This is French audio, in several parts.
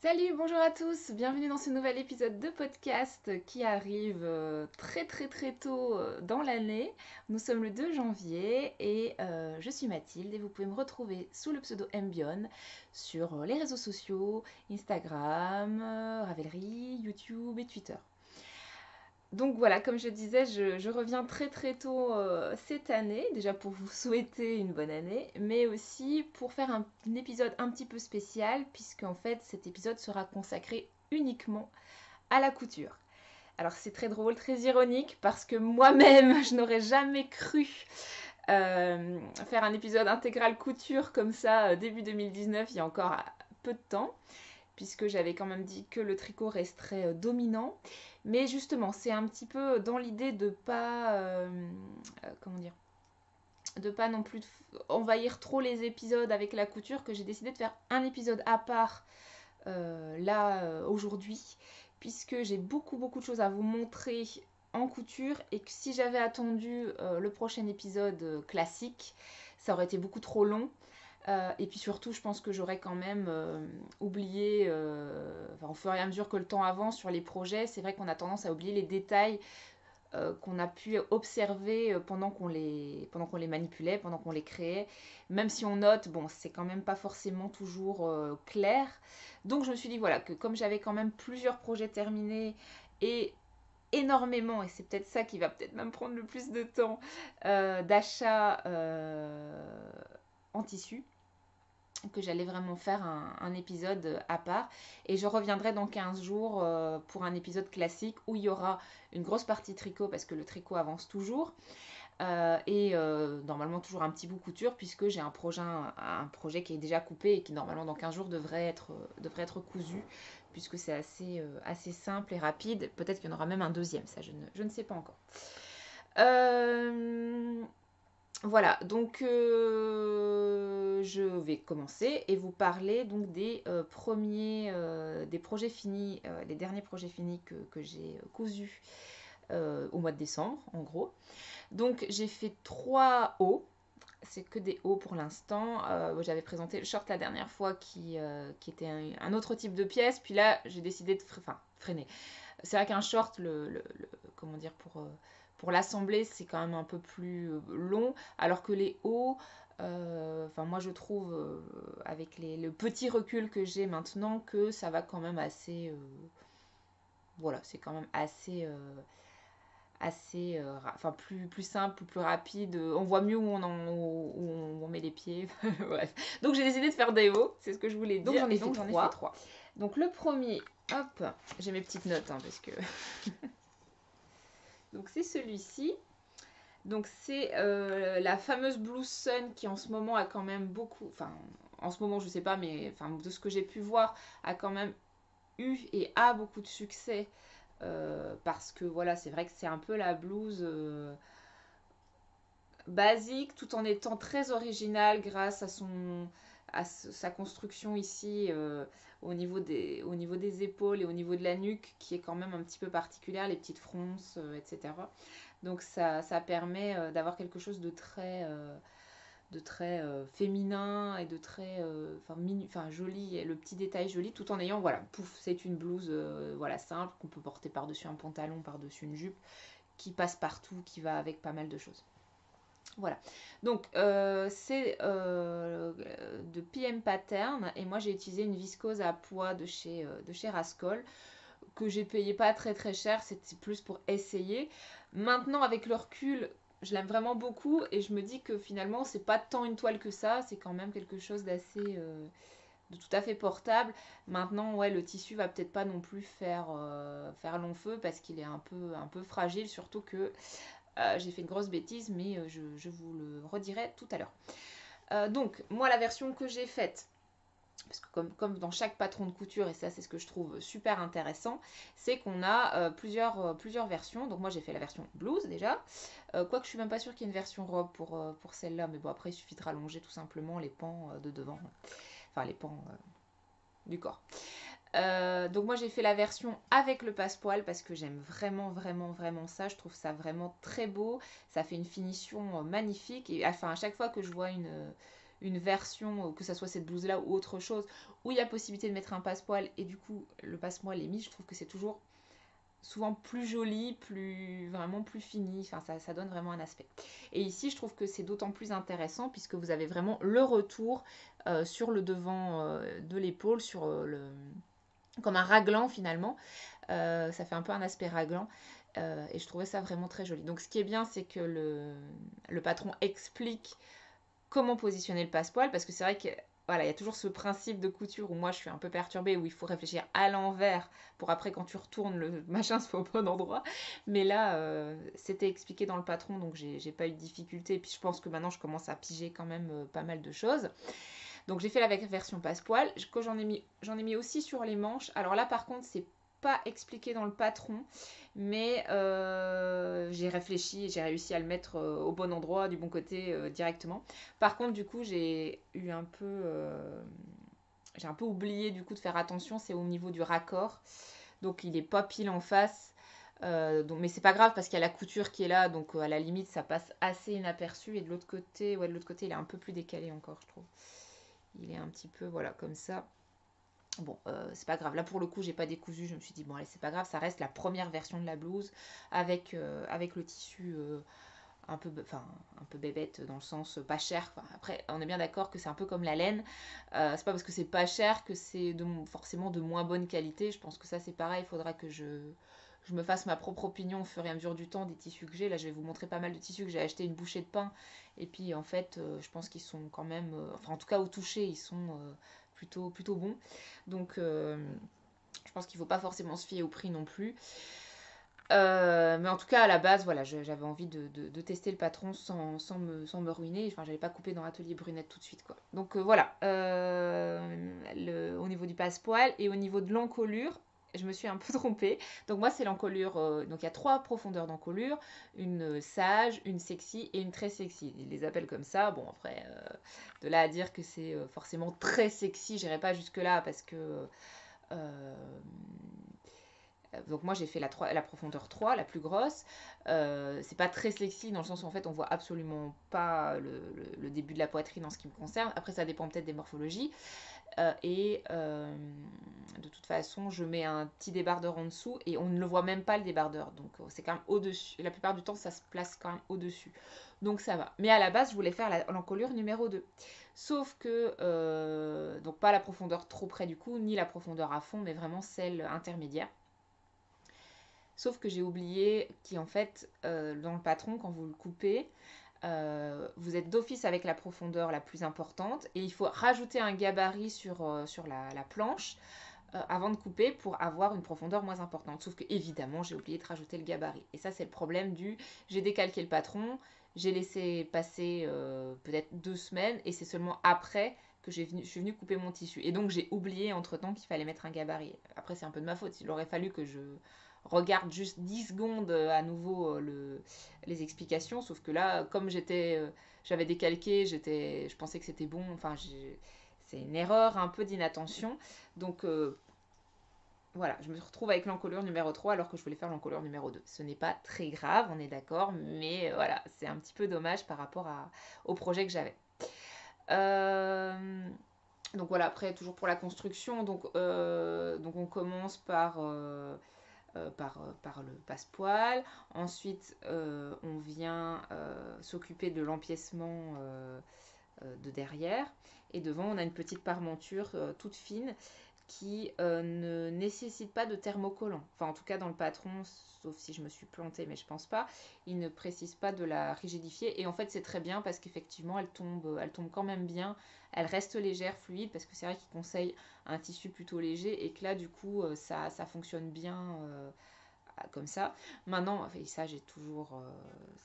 Salut, bonjour à tous, bienvenue dans ce nouvel épisode de podcast qui arrive très tôt dans l'année. Nous sommes le 2 janvier et je suis Mathilde et vous pouvez me retrouver sous le pseudo Mbion sur les réseaux sociaux, Instagram, Ravelry, YouTube et Twitter. Donc voilà, comme je disais, je reviens très tôt cette année, déjà pour vous souhaiter une bonne année, mais aussi pour faire un épisode un petit peu spécial, puisque en fait cet épisode sera consacré uniquement à la couture. Alors c'est très drôle, très ironique, parce que moi-même, je n'aurais jamais cru faire un épisode intégral couture comme ça début 2019, il y a encore peu de temps, puisque j'avais quand même dit que le tricot resterait dominant. Mais justement, c'est un petit peu dans l'idée de pas, comment dire, de pas non plus envahir trop les épisodes avec la couture que j'ai décidé de faire un épisode à part aujourd'hui, puisque j'ai beaucoup de choses à vous montrer en couture et que si j'avais attendu le prochain épisode classique, ça aurait été beaucoup trop long. Et puis surtout, je pense que j'aurais quand même oublié, enfin, au fur et à mesure que le temps avance sur les projets, c'est vrai qu'on a tendance à oublier les détails qu'on a pu observer pendant qu'on les manipulait, pendant qu'on les créait. Même si on note, bon, c'est quand même pas forcément toujours clair. Donc je me suis dit, voilà, que comme j'avais quand même plusieurs projets terminés et énormément, et c'est peut-être ça qui va peut-être même prendre le plus de temps, d'achat en tissu, que j'allais vraiment faire un épisode à part. Et je reviendrai dans 15 jours pour un épisode classique où il y aura une grosse partie tricot parce que le tricot avance toujours. Normalement toujours un petit bout couture puisque j'ai un projet qui est déjà coupé et qui normalement dans 15 jours devrait être cousu puisque c'est assez simple et rapide. Peut-être qu'il y en aura même un deuxième, ça je ne sais pas encore. Voilà, donc je vais commencer et vous parler donc des projets finis, les derniers projets finis que j'ai cousus au mois de décembre, en gros. Donc j'ai fait 3 hauts, c'est que des hauts pour l'instant. J'avais présenté le short la dernière fois qui était un autre type de pièce, puis là j'ai décidé de freiner. C'est vrai qu'un short, comment dire, pour l'assembler, c'est quand même un peu plus long, alors que les hauts, moi je trouve, avec le petit recul que j'ai maintenant, que ça va quand même assez. Voilà, c'est quand même assez plus simple, plus rapide. On voit mieux où on met les pieds. Bref. Donc j'ai décidé de faire des hauts, c'est ce que je voulais dire. Donc J'en ai fait trois. Donc le premier, hop, j'ai mes petites notes parce que. Donc c'est celui-ci. Donc c'est la fameuse Blue Sun qui en ce moment a quand même beaucoup. Enfin, en ce moment je sais pas, mais de ce que j'ai pu voir, a quand même eu et a beaucoup de succès. Parce que voilà, c'est vrai que c'est un peu la blouse basique tout en étant très originale grâce à sa construction ici au niveau des épaules et au niveau de la nuque qui est quand même un petit peu particulière, les petites fronces, etc. Donc ça permet d'avoir quelque chose de très féminin et de très joli, le petit détail joli, tout en ayant, voilà, pouf, c'est une blouse voilà, simple qu'on peut porter par-dessus un pantalon, par-dessus une jupe, qui passe partout, qui va avec pas mal de choses. Voilà, donc c'est de PM Pattern et moi j'ai utilisé une viscose à pois de chez Rascol que j'ai payé pas très cher, c'était plus pour essayer. Maintenant avec le recul, je l'aime vraiment beaucoup et je me dis que finalement c'est pas tant une toile que ça, c'est quand même quelque chose de tout à fait portable. Maintenant, ouais, le tissu va peut-être pas non plus faire long feu parce qu'il est un peu fragile, surtout que j'ai fait une grosse bêtise, mais je vous le redirai tout à l'heure. Donc, moi, la version que j'ai faite, parce que comme dans chaque patron de couture, et ça c'est ce que je trouve super intéressant, c'est qu'on a plusieurs versions. Donc moi j'ai fait la version blouse déjà, quoique je suis même pas sûre qu'il y ait une version robe pour celle-là, mais bon après il suffit de rallonger tout simplement les pans de devant, enfin les pans du corps. Donc moi j'ai fait la version avec le passepoil parce que j'aime vraiment ça, je trouve ça vraiment très beau, ça fait une finition magnifique et enfin à chaque fois que je vois une version, que ça soit cette blouse-là ou autre chose, où il y a possibilité de mettre un passepoil et du coup le passepoil est mis, je trouve que c'est toujours souvent plus joli, vraiment plus fini, enfin ça donne vraiment un aspect. Et ici je trouve que c'est d'autant plus intéressant puisque vous avez vraiment le retour sur le devant de l'épaule, comme un raglan finalement. Ça fait un peu un aspect raglan. Et je trouvais ça vraiment très joli. Donc ce qui est bien, c'est que le patron explique comment positionner le passepoil, parce que c'est vrai que voilà, il y a toujours ce principe de couture où moi je suis un peu perturbée, où il faut réfléchir à l'envers pour après quand tu retournes le machin soit au bon endroit. Mais là, c'était expliqué dans le patron, donc j'ai pas eu de difficulté. Et puis je pense que maintenant je commence à piger quand même pas mal de choses. Donc j'ai fait la version passepoil, que j'en ai mis aussi sur les manches. Alors là par contre c'est pas expliqué dans le patron, mais j'ai réfléchi et j'ai réussi à le mettre au bon endroit, du bon côté directement. Par contre du coup j'ai un peu oublié du coup de faire attention, c'est au niveau du raccord. Donc il est pas pile en face. Mais c'est pas grave parce qu'il y a la couture qui est là, donc à la limite ça passe assez inaperçu. Et de l'autre côté, ouais, de l'autre côté il est un peu plus décalé encore, je trouve. Il est un petit peu, voilà, comme ça. Bon, c'est pas grave. Là, pour le coup, j'ai pas décousu. Je me suis dit, bon, allez, c'est pas grave. Ça reste la première version de la blouse avec le tissu un peu bébête dans le sens pas cher. Enfin, après, on est bien d'accord que c'est un peu comme la laine. C'est pas parce que c'est pas cher que c'est forcément de moins bonne qualité. Je pense que ça, c'est pareil. Il faudra que je me fasse ma propre opinion au fur et à mesure du temps des tissus que j'ai. Là, je vais vous montrer pas mal de tissus que j'ai acheté une bouchée de pain. Et puis, en fait, je pense qu'ils sont quand même... enfin, en tout cas, au toucher, ils sont plutôt bons. Donc, je pense qu'il ne faut pas forcément se fier au prix non plus. Mais en tout cas, à la base, voilà, j'avais envie de tester le patron sans me ruiner. Enfin, j'avais pas coupé dans l'atelier brunette tout de suite, quoi. Donc voilà, au niveau du passepoil et au niveau de l'encolure, je me suis un peu trompée. Donc moi, c'est l'encolure. Donc il y a 3 profondeurs d'encolure, une sage, une sexy et une très sexy. Ils les appellent comme ça. Bon, après, de là à dire que c'est forcément très sexy, j'irai pas jusque-là parce que euh, donc moi j'ai fait la profondeur 3, la plus grosse. C'est pas très sexy dans le sens où en fait on voit absolument pas le début de la poitrine en ce qui me concerne. Après ça dépend peut-être des morphologies. De toute façon je mets un petit débardeur en dessous et on ne le voit même pas le débardeur. Donc c'est quand même au-dessus. La plupart du temps ça se place quand même au-dessus. Donc ça va. Mais à la base je voulais faire l'encolure numéro 2. Sauf que, donc pas la profondeur trop près du cou, ni la profondeur à fond, mais vraiment celle intermédiaire. Sauf que j'ai oublié qu'en fait, dans le patron, quand vous le coupez, vous êtes d'office avec la profondeur la plus importante et il faut rajouter un gabarit sur la planche avant de couper pour avoir une profondeur moins importante. Sauf que évidemment, j'ai oublié de rajouter le gabarit. Et ça, c'est le problème j'ai décalqué le patron, j'ai laissé passer peut-être 2 semaines et c'est seulement après que je suis venue couper mon tissu. Et donc, j'ai oublié entre-temps qu'il fallait mettre un gabarit. Après, c'est un peu de ma faute. Il aurait fallu que je regarde juste 10 secondes à nouveau les explications. Sauf que là, comme j'avais décalqué, je pensais que c'était bon. Enfin, c'est une erreur, un peu d'inattention. Donc, voilà, je me retrouve avec l'encolure numéro 3 alors que je voulais faire l'encolure numéro 2. Ce n'est pas très grave, on est d'accord, mais voilà, c'est un petit peu dommage par rapport au projet que j'avais. Donc voilà, après, toujours pour la construction, donc on commence par le passepoil. Ensuite, on vient s'occuper de l'empiècement de derrière. Et devant, on a une petite parmenture toute fine qui ne nécessite pas de thermocollant. Enfin, en tout cas, dans le patron, sauf si je me suis plantée, mais je pense pas, il ne précise pas de la rigidifier. Et en fait, c'est très bien parce qu'effectivement, elle tombe quand même bien. Elle reste légère, fluide, parce que c'est vrai qu'il conseille un tissu plutôt léger et que là, du coup, ça fonctionne bien comme ça. Maintenant, et ça j'ai toujours,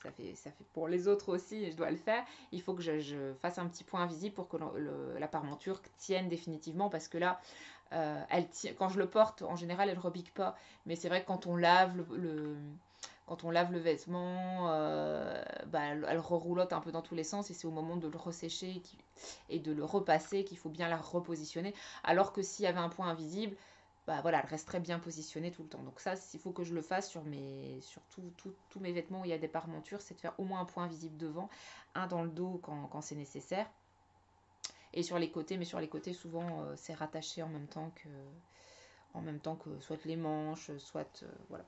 ça fait pour les autres aussi, et je dois le faire. Il faut que je fasse un petit point invisible pour que la parmenture tienne définitivement, parce que là, quand je le porte, en général, elle ne repique pas. Mais c'est vrai que quand on lave quand on lave le vêtement, elle reroulotte un peu dans tous les sens et c'est au moment de le ressécher et de le repasser qu'il faut bien la repositionner. Alors que s'il y avait un point invisible, bah voilà, elle resterait bien positionnée tout le temps. Donc ça, il faut que je le fasse sur tous mes vêtements où il y a des parmentures, c'est de faire au moins un point visible devant, un dans le dos quand c'est nécessaire. Et sur les côtés, mais sur les côtés, souvent, c'est rattaché en même temps que soit les manches, soit voilà.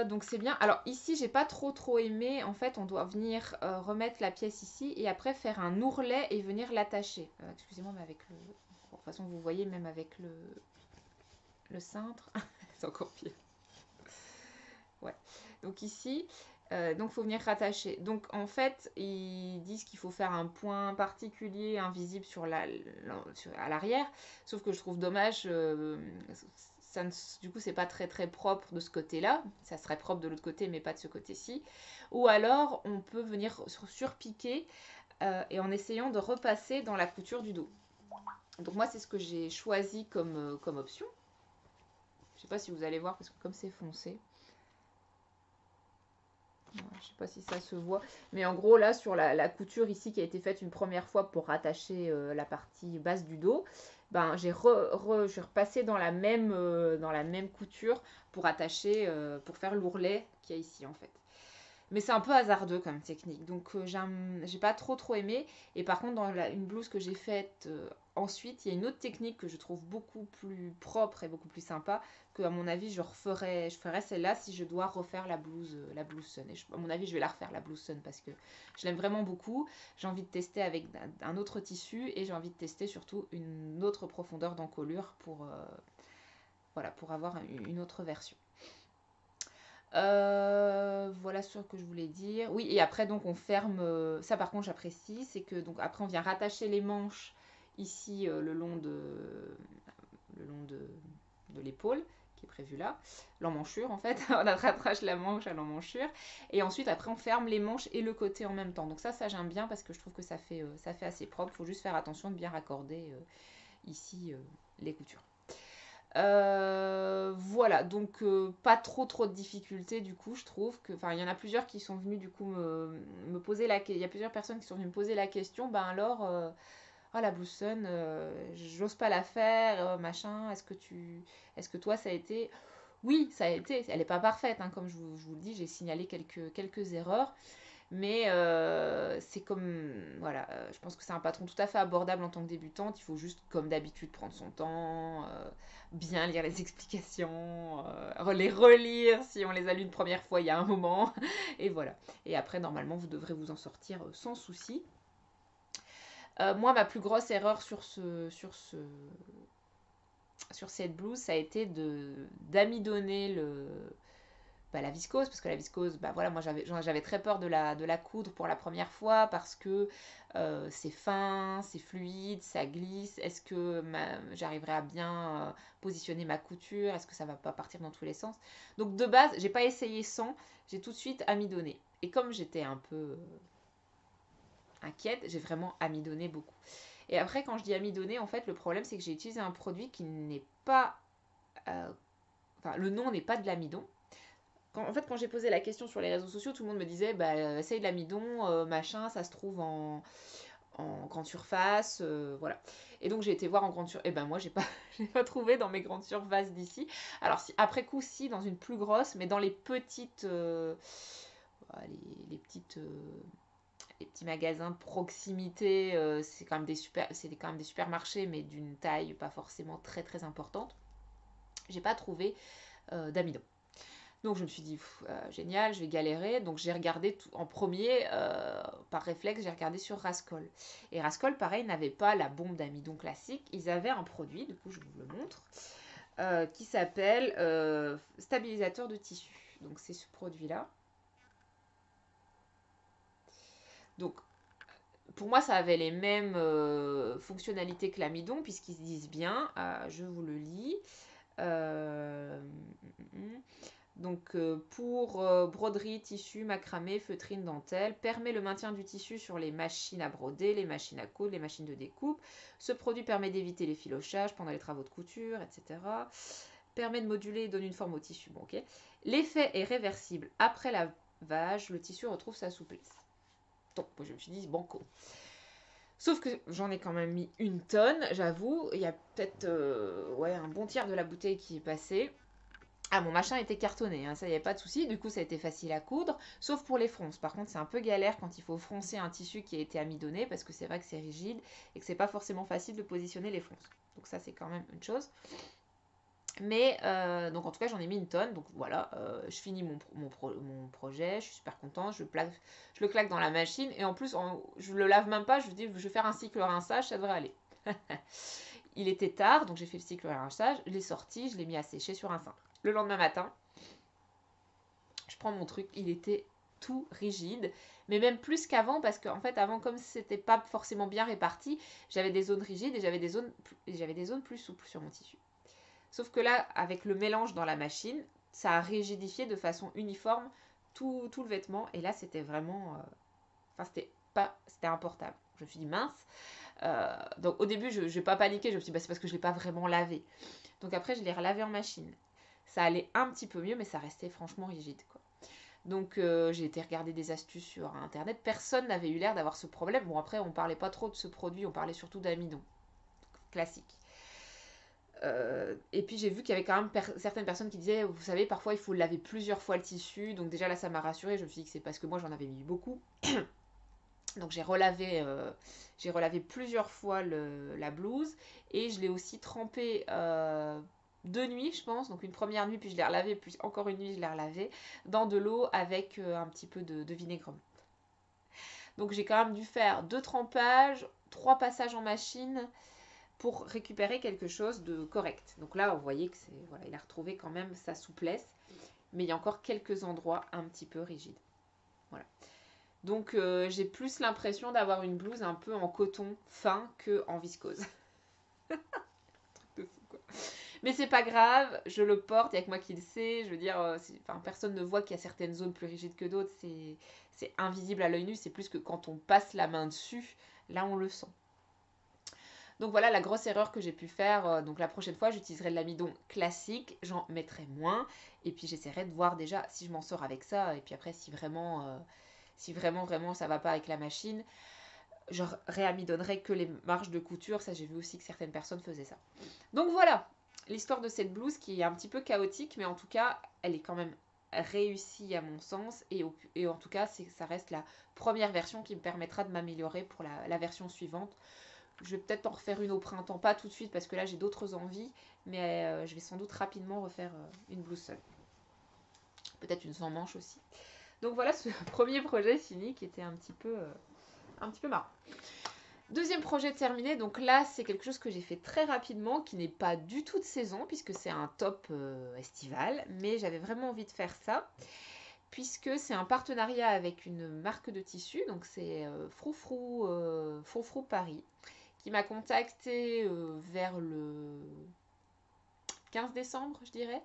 Donc c'est bien. Alors ici, j'ai pas trop aimé. En fait, on doit venir remettre la pièce ici et après faire un ourlet et venir l'attacher. Excusez-moi, mais avec le... Bon, de toute façon, vous voyez, même avec le cintre, c'est encore pire. Ouais. Donc ici, donc faut venir rattacher. Donc en fait, ils disent qu'il faut faire un point particulier invisible à l'arrière. Sauf que je trouve dommage, ça du coup c'est pas très propre de ce côté-là. Ça serait propre de l'autre côté, mais pas de ce côté-ci. Ou alors on peut venir surpiquer et en essayant de repasser dans la couture du dos. Donc moi c'est ce que j'ai choisi comme option. Je sais pas si vous allez voir parce que comme c'est foncé. Je sais pas si ça se voit, mais en gros là sur la couture ici qui a été faite une première fois pour rattacher la partie basse du dos, ben j'ai repassé dans la même couture pour attacher, pour faire l'ourlet qu'il y a ici en fait. Mais c'est un peu hasardeux comme technique, donc j'ai pas trop aimé. Et par contre, dans une blouse que j'ai faite ensuite, il y a une autre technique que je trouve beaucoup plus propre et beaucoup plus sympa, que à mon avis, je ferais celle-là si je dois refaire la blouse Sun. Et à mon avis, je vais la refaire, la blouse Sun, parce que je l'aime vraiment beaucoup. J'ai envie de tester avec un autre tissu et j'ai envie de tester surtout une autre profondeur d'encolure voilà, pour avoir une autre version. Voilà ce que je voulais dire. Oui, et après, donc, on ferme. Ça, par contre, j'apprécie. C'est que, donc, après, on vient rattacher les manches ici le long de l'épaule, qui est prévu là. L'emmanchure, en fait. On rattache la manche à l'emmanchure. Et ensuite, après, on ferme les manches et le côté en même temps. Donc, ça j'aime bien parce que je trouve que ça fait assez propre. Il faut juste faire attention de bien raccorder ici les coutures. Voilà, donc pas trop de difficultés du coup, je trouve que, enfin, il y en a plusieurs qui sont venus du coup me poser il y a plusieurs personnes qui sont venues me poser la question, ben alors, oh, la Blue Sun, j'ose pas la faire, machin, est-ce que toi ça a été, oui, ça a été, elle est pas parfaite, hein, comme je vous le dis, j'ai signalé quelques erreurs, mais c'est comme, voilà, je pense que c'est un patron tout à fait abordable en tant que débutante. Il faut juste, comme d'habitude, prendre son temps, bien lire les explications, les relire si on les a lues une première fois il y a un moment. Et voilà. Et après, normalement, vous devrez vous en sortir sans souci. Moi, ma plus grosse erreur sur cette blouse, ça a été d'amidonner la viscose, parce que la viscose, voilà, moi j'avais très peur de la coudre pour la première fois parce que c'est fin, c'est fluide, ça glisse. Est-ce que j'arriverai à bien positionner ma couture? Est-ce que ça va pas partir dans tous les sens? Donc de base, j'ai pas essayé sans, j'ai tout de suite amidonné. Et comme j'étais un peu inquiète, j'ai vraiment amidonné beaucoup. Et après, quand je dis amidonné, en fait, le problème c'est que j'ai utilisé un produit qui n'est pas... Enfin, le nom n'est pas de l'amidon. Quand j'ai posé la question sur les réseaux sociaux, tout le monde me disait essaye de l'amidon, machin, ça se trouve en grande surface, voilà. Et donc j'ai été voir en grande surface. Et ben moi j'ai pas trouvé dans mes grandes surfaces d'ici. Alors si, après coup si dans une plus grosse, mais dans les petites les petits magasins de proximité, c'est quand même des supermarchés, mais d'une taille pas forcément très importante. J'ai pas trouvé d'amidon. Donc je me suis dit, génial, je vais galérer. Donc j'ai regardé en premier, par réflexe, j'ai regardé sur Rascol. Et Rascol, pareil, n'avait pas la bombe d'amidon classique. Ils avaient un produit, du coup je vous le montre, qui s'appelle stabilisateur de tissu. Donc c'est ce produit-là. Donc pour moi, ça avait les mêmes fonctionnalités que l'amidon, puisqu'ils se disent bien, je vous le lis. Donc pour broderie, tissu, macramé, feutrine, dentelle, permet le maintien du tissu sur les machines à broder, les machines à coudre, les machines de découpe. Ce produit permet d'éviter les filochages pendant les travaux de couture, etc. Permet de moduler et donne une forme au tissu. Bon, ok. L'effet est réversible. Après lavage, le tissu retrouve sa souplesse. Donc je me suis dit, banco. Sauf que j'en ai quand même mis une tonne, j'avoue. Il y a peut-être un bon tiers de la bouteille qui est passé. Ah, mon machin était cartonné, hein, ça y avait pas de souci. Du coup, ça a été facile à coudre, sauf pour les fronces. Par contre, c'est un peu galère quand il faut froncer un tissu qui a été amidonné, parce que c'est vrai que c'est rigide et que c'est pas forcément facile de positionner les fronces. Donc ça, c'est quand même une chose. Mais donc en tout cas, j'en ai mis une tonne. Donc voilà, je finis mon projet, je suis super contente, je le claque dans la machine et en plus, je le lave même pas. Je me dis, je vais faire un cycle rinçage, ça devrait aller. Il était tard, donc j'ai fait le cycle rinçage, je l'ai sorti, je l'ai mis à sécher sur un cintre. Le lendemain matin, je prends mon truc, il était tout rigide, mais même plus qu'avant, parce qu'en fait, avant, comme c'était pas forcément bien réparti, j'avais des zones rigides et j'avais des zones plus souples sur mon tissu. Sauf que là, avec le mélange dans la machine, ça a rigidifié de façon uniforme tout le vêtement, et là, c'était vraiment... Enfin, c'était importable. Je me suis dit, mince. Donc au début, je n'ai pas paniqué, je me suis dit, bah, c'est parce que je ne l'ai pas vraiment lavé. Donc après, je l'ai relavé en machine. Ça allait un petit peu mieux, mais ça restait franchement rigide, quoi. Donc j'ai été regarder des astuces sur internet. Personne n'avait eu l'air d'avoir ce problème. Bon, après, on parlait pas trop de ce produit, on parlait surtout d'amidon classique. Et puis j'ai vu qu'il y avait quand même certaines personnes qui disaient, vous savez, parfois il faut laver plusieurs fois le tissu. Donc déjà là, ça m'a rassurée. Je me suis dit que c'est parce que moi j'en avais mis beaucoup. Donc j'ai relavé plusieurs fois la blouse et je l'ai aussi trempée 2 nuits, je pense. Donc une première nuit, puis je l'ai relavée, puis encore une nuit, je l'ai relavée dans de l'eau avec un petit peu de vinaigre. Donc j'ai quand même dû faire 2 trempages, 3 passages en machine pour récupérer quelque chose de correct. Donc là, vous voyez que voilà, il a retrouvé quand même sa souplesse, mais il y a encore quelques endroits un petit peu rigides. Voilà. Donc j'ai plus l'impression d'avoir une blouse un peu en coton fin que en viscose. De fou, quoi. Mais c'est pas grave, je le porte, il n'y a que moi qui le sais. Je veux dire, personne ne voit qu'il y a certaines zones plus rigides que d'autres. C'est invisible à l'œil nu, c'est plus que quand on passe la main dessus, là on le sent. Donc voilà la grosse erreur que j'ai pu faire. Donc la prochaine fois, j'utiliserai de l'amidon classique, j'en mettrai moins. Et puis j'essaierai de voir déjà si je m'en sors avec ça. Et puis après, si vraiment ça va pas avec la machine, je réamidonnerai que les marges de couture. Ça, j'ai vu aussi que certaines personnes faisaient ça. Donc voilà l'histoire de cette blouse qui est un petit peu chaotique, mais en tout cas, elle est quand même réussie à mon sens. Et en tout cas, ça reste la première version qui me permettra de m'améliorer pour la version suivante. Je vais peut-être en refaire une au printemps, pas tout de suite parce que là j'ai d'autres envies, mais je vais sans doute rapidement refaire une blouse seule. Peut-être une sans manche aussi. Donc voilà ce premier projet fini qui était un petit peu marrant. Deuxième projet terminé, donc là c'est quelque chose que j'ai fait très rapidement, qui n'est pas du tout de saison puisque c'est un top estival, mais j'avais vraiment envie de faire ça puisque c'est un partenariat avec une marque de tissu, donc c'est Froufrou Paris, qui m'a contacté vers le 15 décembre, je dirais,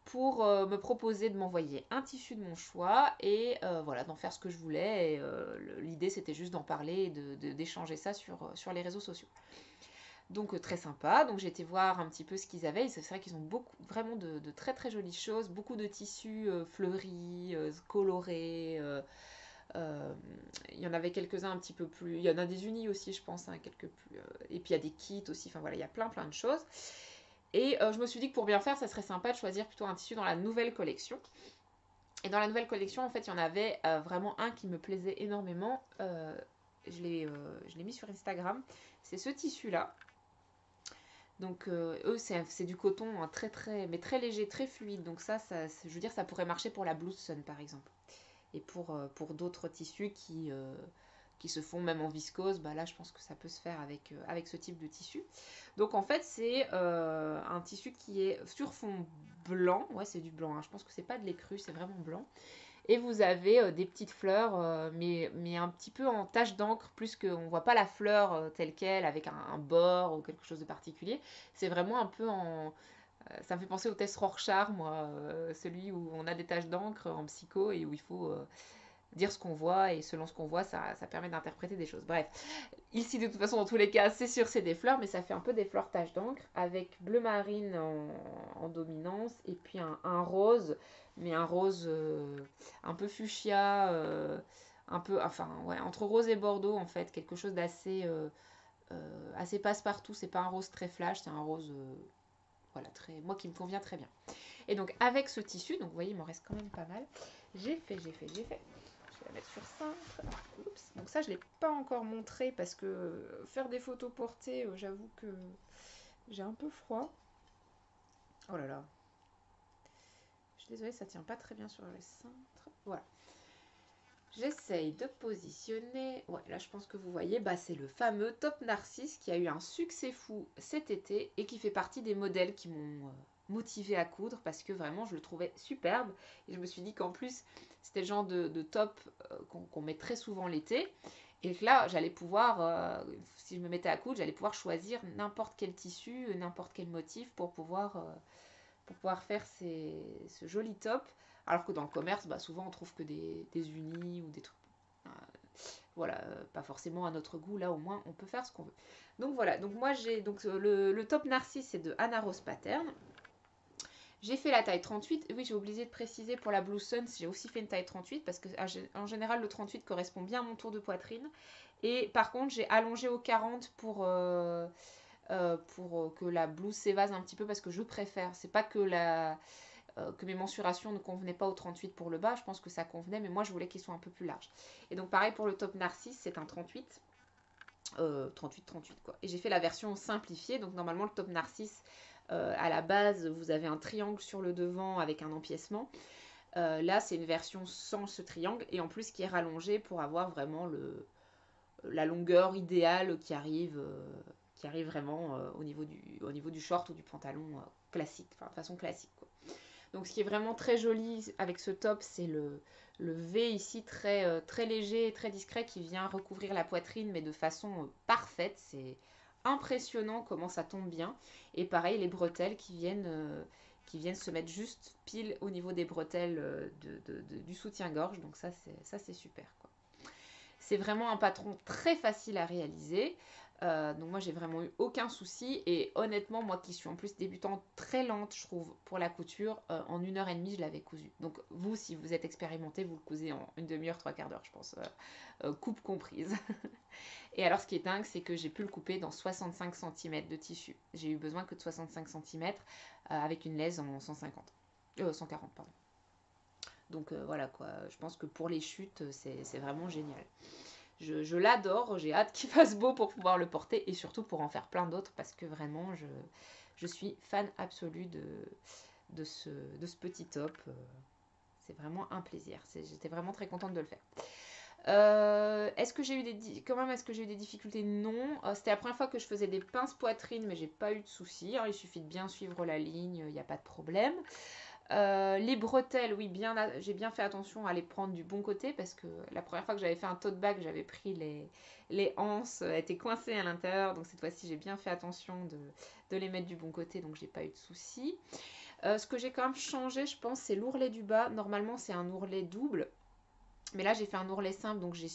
pour me proposer de m'envoyer un tissu de mon choix et voilà, d'en faire ce que je voulais. Et l'idée, c'était juste d'en parler et d'échanger ça sur les réseaux sociaux. Donc très sympa. Donc j'ai été voir un petit peu ce qu'ils avaient. Et c'est vrai qu'ils ont vraiment de très très jolies choses, beaucoup de tissus fleuris, colorés. Il y en avait quelques-uns un petit peu plus. Il y en a des unis aussi, je pense, hein, quelques plus. Et puis il y a des kits aussi. Enfin voilà, il y a plein de choses. Et je me suis dit que pour bien faire, ça serait sympa de choisir plutôt un tissu dans la nouvelle collection. Et dans la nouvelle collection, en fait, il y en avait vraiment un qui me plaisait énormément. Je l'ai mis sur Instagram. C'est ce tissu-là. Donc eux, c'est du coton hein, mais très léger, très fluide. Donc ça, je veux dire, ça pourrait marcher pour la blouse Sun, par exemple. Et pour d'autres tissus qui se font même en viscose, bah là je pense que ça peut se faire avec ce type de tissu. Donc en fait c'est un tissu qui est sur fond blanc, ouais c'est du blanc, hein. Je pense que c'est pas de l'écru, c'est vraiment blanc. Et vous avez des petites fleurs, mais un petit peu en tache d'encre, plus qu'on ne voit pas la fleur telle qu'elle, avec un bord ou quelque chose de particulier. C'est vraiment un peu en... ça me fait penser au test Rorschach, moi, celui où on a des taches d'encre en psycho et où il faut dire ce qu'on voit, et selon ce qu'on voit, ça permet d'interpréter des choses. Bref, ici, de toute façon, dans tous les cas, c'est sûr, c'est des fleurs, mais ça fait un peu des fleurs taches d'encre, avec bleu marine en dominance, et puis un rose, mais un rose un peu fuchsia, un peu, enfin, ouais, entre rose et bordeaux, en fait, quelque chose d'assez assez passe-partout. C'est pas un rose très flash, c'est un rose, voilà, moi qui me convient très bien. Et donc avec ce tissu, donc vous voyez, il m'en reste quand même pas mal. J'ai fait. Je vais la mettre sur cintre. Oups. Donc ça, je ne l'ai pas encore montré parce que faire des photos portées, j'avoue que j'ai un peu froid. Oh là là. Je suis désolée, ça tient pas très bien sur le cintre. Voilà. J'essaye de positionner. Ouais, là je pense que vous voyez, bah, c'est le fameux Top Narcisse qui a eu un succès fou cet été et qui fait partie des modèles qui m'ont motivé à coudre parce que vraiment je le trouvais superbe. Et je me suis dit qu'en plus c'était le genre de top qu'on met très souvent l'été. Et que là j'allais pouvoir, si je me mettais à coudre, j'allais pouvoir choisir n'importe quel tissu, n'importe quel motif pour pouvoir faire ce joli top. Alors que dans le commerce, bah, souvent on trouve que des unis ou des trucs. Voilà, pas forcément à notre goût. Là, au moins, on peut faire ce qu'on veut. Donc voilà, donc moi j'ai donc le top Narcisse, c'est de Anna Rose Pattern. J'ai fait la taille 38. Oui, j'ai oublié de préciser pour la Blue Sun, j'ai aussi fait une taille 38 parce que en général le 38 correspond bien à mon tour de poitrine. Et par contre, j'ai allongé au 40 pour que la blouse s'évase un petit peu parce que je préfère. C'est pas que mes mensurations ne convenaient pas au 38 pour le bas, je pense que ça convenait, mais moi je voulais qu'il soit un peu plus large. Et donc pareil pour le top Narcisse, c'est un 38. 38 quoi. Et j'ai fait la version simplifiée, donc normalement le top Narcisse, à la base, vous avez un triangle sur le devant avec un empiècement. Là, c'est une version sans ce triangle et en plus qui est rallongée pour avoir vraiment la longueur idéale qui arrive vraiment au niveau du short ou du pantalon classique, enfin de façon classique quoi. Donc ce qui est vraiment très joli avec ce top, c'est le V ici très léger et très discret qui vient recouvrir la poitrine mais de façon parfaite. C'est impressionnant comment ça tombe bien. Et pareil, les bretelles qui viennent se mettre juste pile au niveau des bretelles du soutien-gorge. Donc ça c'est super quoi. C'est vraiment un patron très facile à réaliser. Donc moi j'ai vraiment eu aucun souci et honnêtement moi qui suis en plus débutante très lente je trouve pour la couture, en 1 heure et demie je l'avais cousu. Donc vous si vous êtes expérimenté vous le cousez en une demi-heure, 3/4 d'heure je pense, coupe comprise. Et alors ce qui est dingue c'est que j'ai pu le couper dans 65 cm de tissu. J'ai eu besoin que de 65 cm avec une laisse en 140 pardon. Donc voilà quoi, je pense que pour les chutes c'est vraiment génial. Je l'adore, j'ai hâte qu'il fasse beau pour pouvoir le porter et surtout pour en faire plein d'autres parce que vraiment je suis fan absolue de ce petit top. C'est vraiment un plaisir. J'étais vraiment très contente de le faire. Est-ce que j'ai eu des difficultés? Non. C'était la première fois que je faisais des pinces poitrine, mais j'ai pas eu de soucis. Il suffit de bien suivre la ligne, il n'y a pas de problème. Les bretelles, oui, j'ai bien fait attention à les prendre du bon côté parce que la première fois que j'avais fait un tote bag, j'avais pris les anses, étaient coincées à l'intérieur. Donc cette fois-ci, j'ai bien fait attention de les mettre du bon côté, donc j'ai pas eu de soucis. Ce que j'ai quand même changé, je pense, c'est l'ourlet du bas. Normalement, c'est un ourlet double. Mais là, j'ai fait un ourlet simple, donc j'ai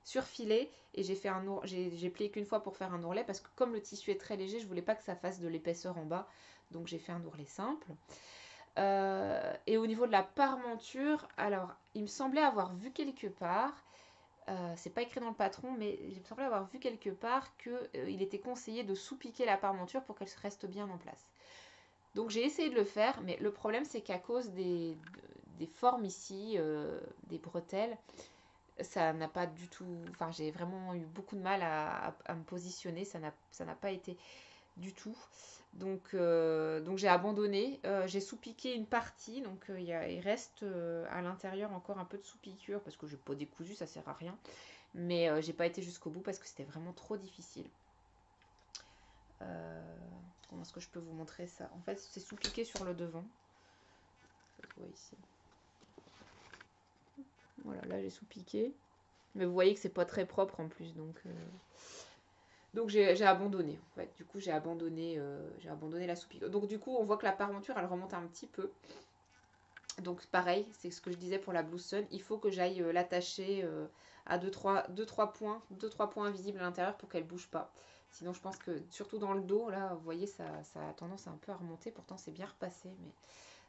surfilé et j'ai plié qu'une fois pour faire un ourlet parce que comme le tissu est très léger, je voulais pas que ça fasse de l'épaisseur en bas. Donc j'ai fait un ourlet simple. Et au niveau de la parmenture, alors il me semblait avoir vu quelque part, c'est pas écrit dans le patron, mais il me semblait avoir vu quelque part qu'il était conseillé de sous-piquer la parmenture pour qu'elle reste bien en place. Donc j'ai essayé de le faire, mais le problème c'est qu'à cause des formes ici, des bretelles, ça n'a pas du tout. Enfin, j'ai vraiment eu beaucoup de mal à me positionner, ça n'a pas été du tout. Donc j'ai abandonné. J'ai sous-piqué une partie, donc il reste à l'intérieur encore un peu de sous-piqûre parce que je n'ai pas décousu, ça sert à rien. Mais j'ai pas été jusqu'au bout parce que c'était vraiment trop difficile. Comment est-ce que je peux vous montrer ça? En fait, c'est sous-piqué sur le devant. Ça se voit ici. Voilà, là j'ai sous-piqué. Mais vous voyez que c'est pas très propre en plus, donc j'ai abandonné. En fait. Du coup, j'ai abandonné la soupe. Donc du coup, on voit que la parmenture, elle remonte un petit peu. Donc pareil, c'est ce que je disais pour la Blue Sun. Il faut que j'aille l'attacher à 2-3 points invisibles à l'intérieur pour qu'elle bouge pas. Sinon, je pense que, surtout dans le dos, là, vous voyez, ça a tendance à un peu à remonter. Pourtant, c'est bien repassé. Mais...